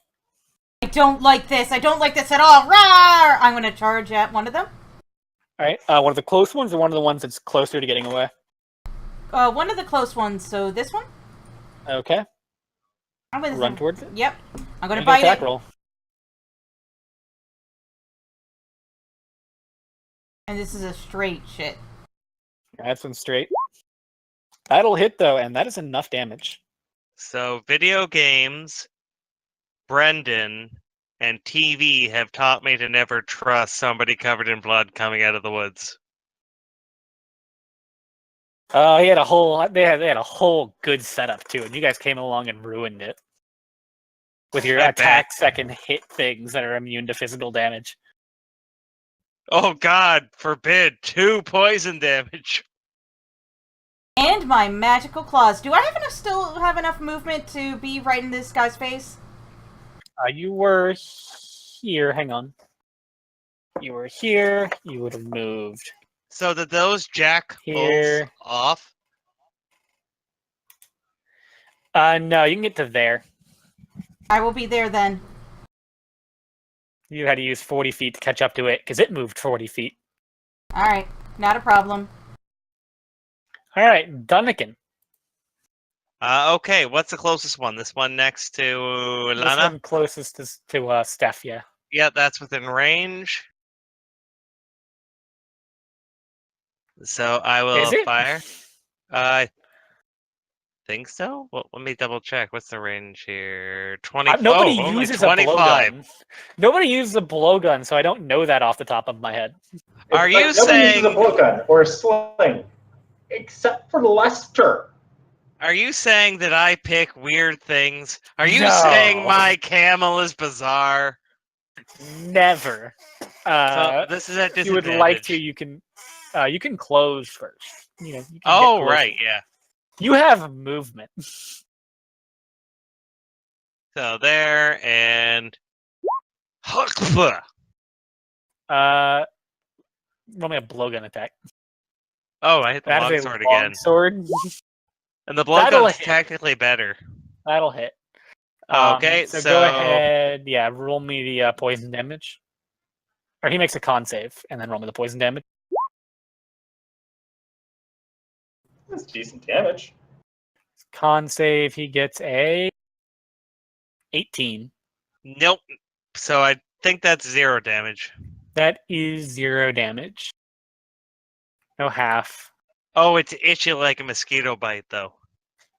I don't like this. I don't like this at all. Rawr! I'm going to charge at one of them. All right. One of the close ones or one of the ones that's closer to getting away? One of the close ones. So this one? Okay. I'm going to Run towards it. Yep. I'm going to Make an bite attack it. roll. And this is a straight shit. That's one straight. That'll hit though, and that is enough damage. So video games, Brendan, and TV have taught me to never trust somebody covered in blood coming out of the woods. Oh, they had a whole good setup too, and you guys came along and ruined it with your I attack second hit things that are immune to physical damage. Oh God, forbid 2 poison damage. And my magical claws. Do I still have enough movement to be right in this guy's face? You were here. Hang on. You were here. You would have moved So did those jack here. off? No, you can get to there. I will be there then. You had to use 40 feet to catch up to it because it moved 40 feet. Alright, not a problem. All right, Dunnigan. Okay, what's the closest one? This one next to This Lana? one closest to Steph, yeah. Yeah, that's within range. So I will Is it? fire. I think so. Well, let me double check. What's the range here? 20. Nobody only uses a 25. blowgun. Nobody uses a blowgun, so I don't know that off the top of my head. Are you Nobody saying? uses a blowgun or a sling, except for Lester. Are you saying that I pick weird things? Are you No. saying my camel is bizarre? Never. So this is at If you would disadvantage. like to, you can close first. You can Oh, get right, yeah. You have movement. So there and Roll me a blowgun attack. oh, I hit the That is a longsword again. longsword. And the That'll blowgun's hit. technically better. That'll hit. Okay, so so go ahead. Yeah, roll me the poison damage. Or he makes a con save, and then roll me the poison damage. That's decent damage. Con save, he gets a 18. Nope. So I think that's 0 damage. That is 0 damage. No half. Oh, it's itchy like a mosquito bite, though.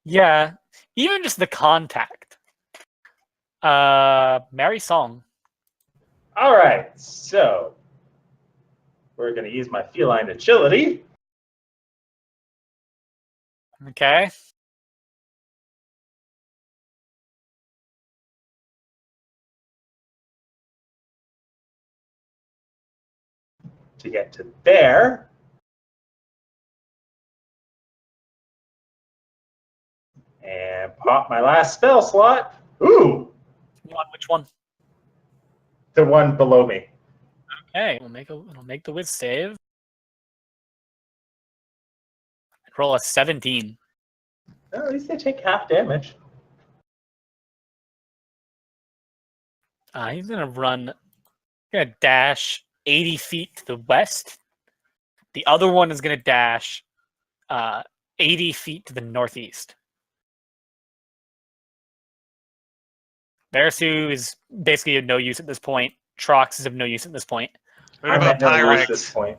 Yeah, even just the contact. Mary Song. All right, so we're going to use my feline agility. Okay. To get to there. And pop my last spell slot. Ooh, Which one? the one below me. Okay, it'll make the whiz save. Roll a 17. Well, at least they take half damage. He's gonna dash 80 feet to the west. The other one is gonna dash 80 feet to the northeast. Barasu is basically of no use at this point. Trox is of no use at this point. What I'm about at no use at this Pyrex? point.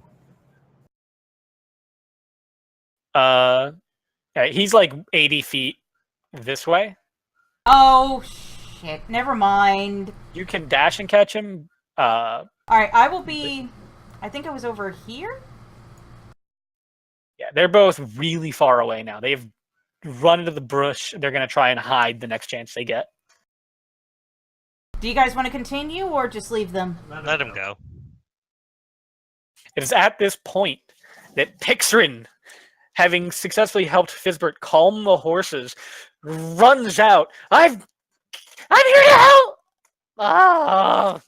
Yeah, he's like 80 feet this way. Oh, shit. Never mind. You can dash and catch him. Alright, I will be... I think I was over here? Yeah, they're both really far away now. They've run into the bush. They're going to try and hide the next chance they get. Do you guys want to continue, or just leave them? Let him go. It is at this point that Pixrin, having successfully helped Fizbert calm the horses, runs out. I'm here to help! Ah,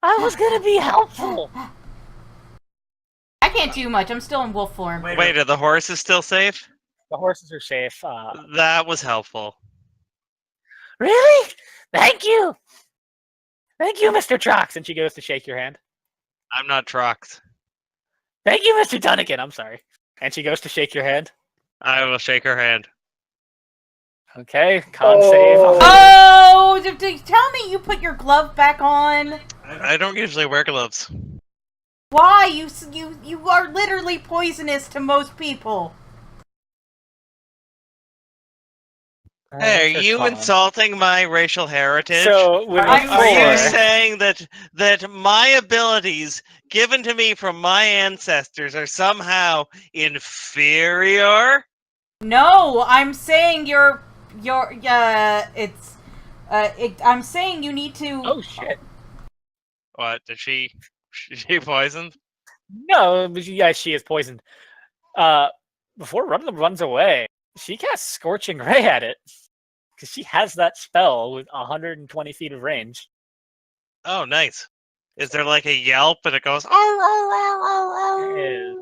I was going to be helpful. I can't do much. I'm still in wolf form. Wait, are the horses still safe? The horses are safe. That was helpful. Really? Thank you. Thank you, Mr. Trox. And she goes to shake your hand. I'm not Trox. Thank you, Mr. Dunnigan. I'm sorry. And she goes to shake your hand. I will shake her hand. Okay, con save. Oh! Tell me you put your glove back on. I don't usually wear gloves. Why? You are literally poisonous to most people. Hey, are you insulting my racial heritage? So, with I'm a Are you four. saying that my abilities given to me from my ancestors are somehow inferior? No, I'm saying I'm saying you need to... Oh, shit. What, did she poisoned? No, but she is poisoned. Before Rundle runs away, she casts Scorching Ray at it. Because she has that spell with 120 feet of range. Oh, nice. Is there like a yelp and it goes? There is.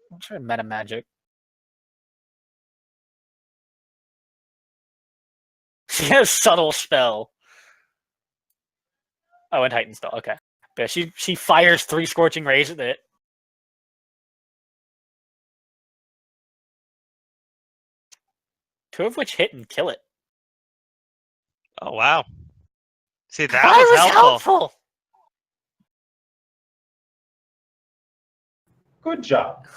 What's her meta magic? She has subtle spell. Oh, and heightened spell. Okay. But she fires 3 Scorching Rays at it. Two of which hit and kill it. Oh wow! See, that I was was helpful. Good job.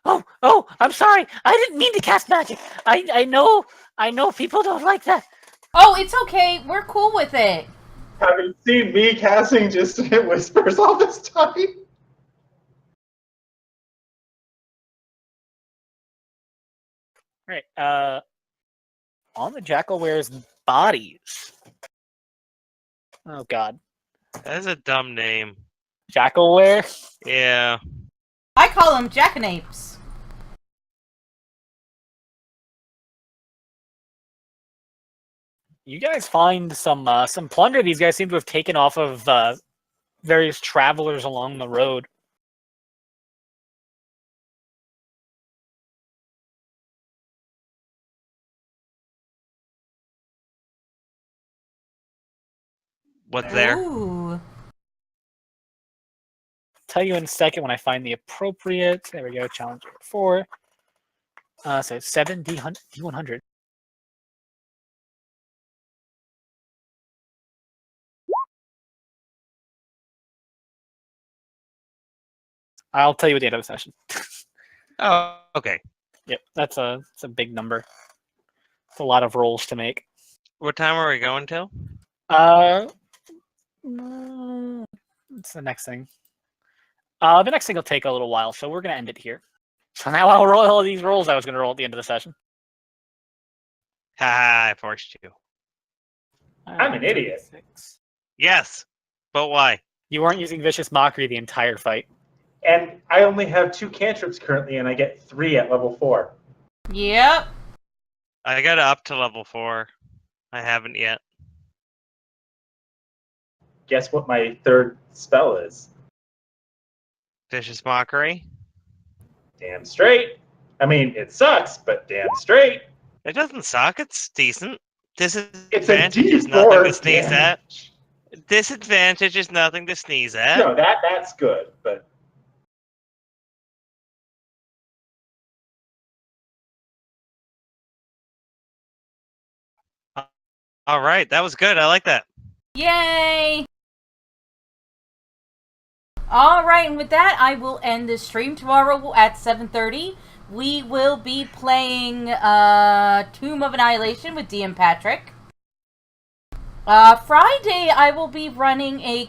Oh, I'm sorry. I didn't mean to cast magic. I know people don't like that. Oh, it's okay. We're cool with it. Having seen me casting Dissonant Whispers all this time. Right. On the Jackalware's bodies. Oh God. That is a dumb name. Jackalware. Yeah. I call them jackanapes. You guys find some plunder. These guys seem to have taken off of various travelers along the road. What's there? Ooh. Tell you in a second when I find the appropriate. There we go. Challenger 4. So it's 7 D100. I'll tell you at the end of the session. Oh, okay. Yep, that's a big number. It's a lot of rolls to make. What time are we going till? What's the next thing? The next thing will take a little while, so we're going to end it here. So now I'll roll all these rolls I was going to roll at the end of the session. Ha! I forced you. I'm an idiot. 6. Yes, but why? You weren't using Vicious Mockery the entire fight. And I only have 2 cantrips currently, and I get 3 at level 4. Yep. I got up to level 4. I haven't yet. Guess what my 3rd spell is? Vicious Mockery. Damn straight. I mean, it sucks, but damn straight. It doesn't suck. It's decent. It's a Disadvantage is nothing to D4 sneeze at. damage. Disadvantage is nothing to sneeze at. No, that's good, but All right, that was good. I like that. Yay! All right, and with that, I will end the stream tomorrow at 7:30. We will be playing Tomb of Annihilation with DM Patrick. Friday, I will be running a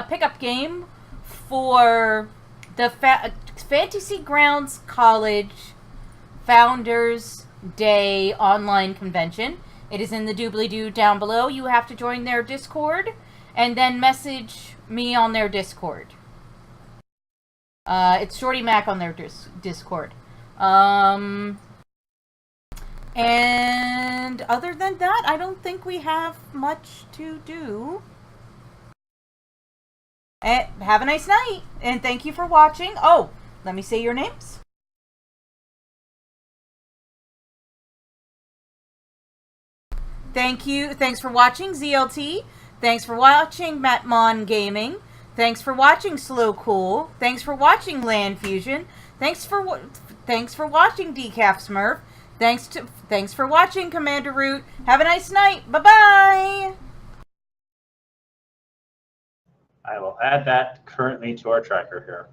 pickup game for the Fantasy Grounds College Founders Day online convention. It is in the doobly-doo down below. You have to join their Discord and then message me on their Discord. It's Shorty Mac on their Discord. And other than that, I don't think we have much to do. Have a nice night, and thank you for watching. Oh, let me say your names. Thank you. Thanks for watching, ZLT. Thanks for watching, Matmon Gaming. Thanks for watching, Slow Cool. Thanks for watching, Land Fusion. Thanks for watching, Decaf Smurf. Thanks for watching, Commander Root. Have a nice night. Bye-bye. I will add that currently to our tracker here.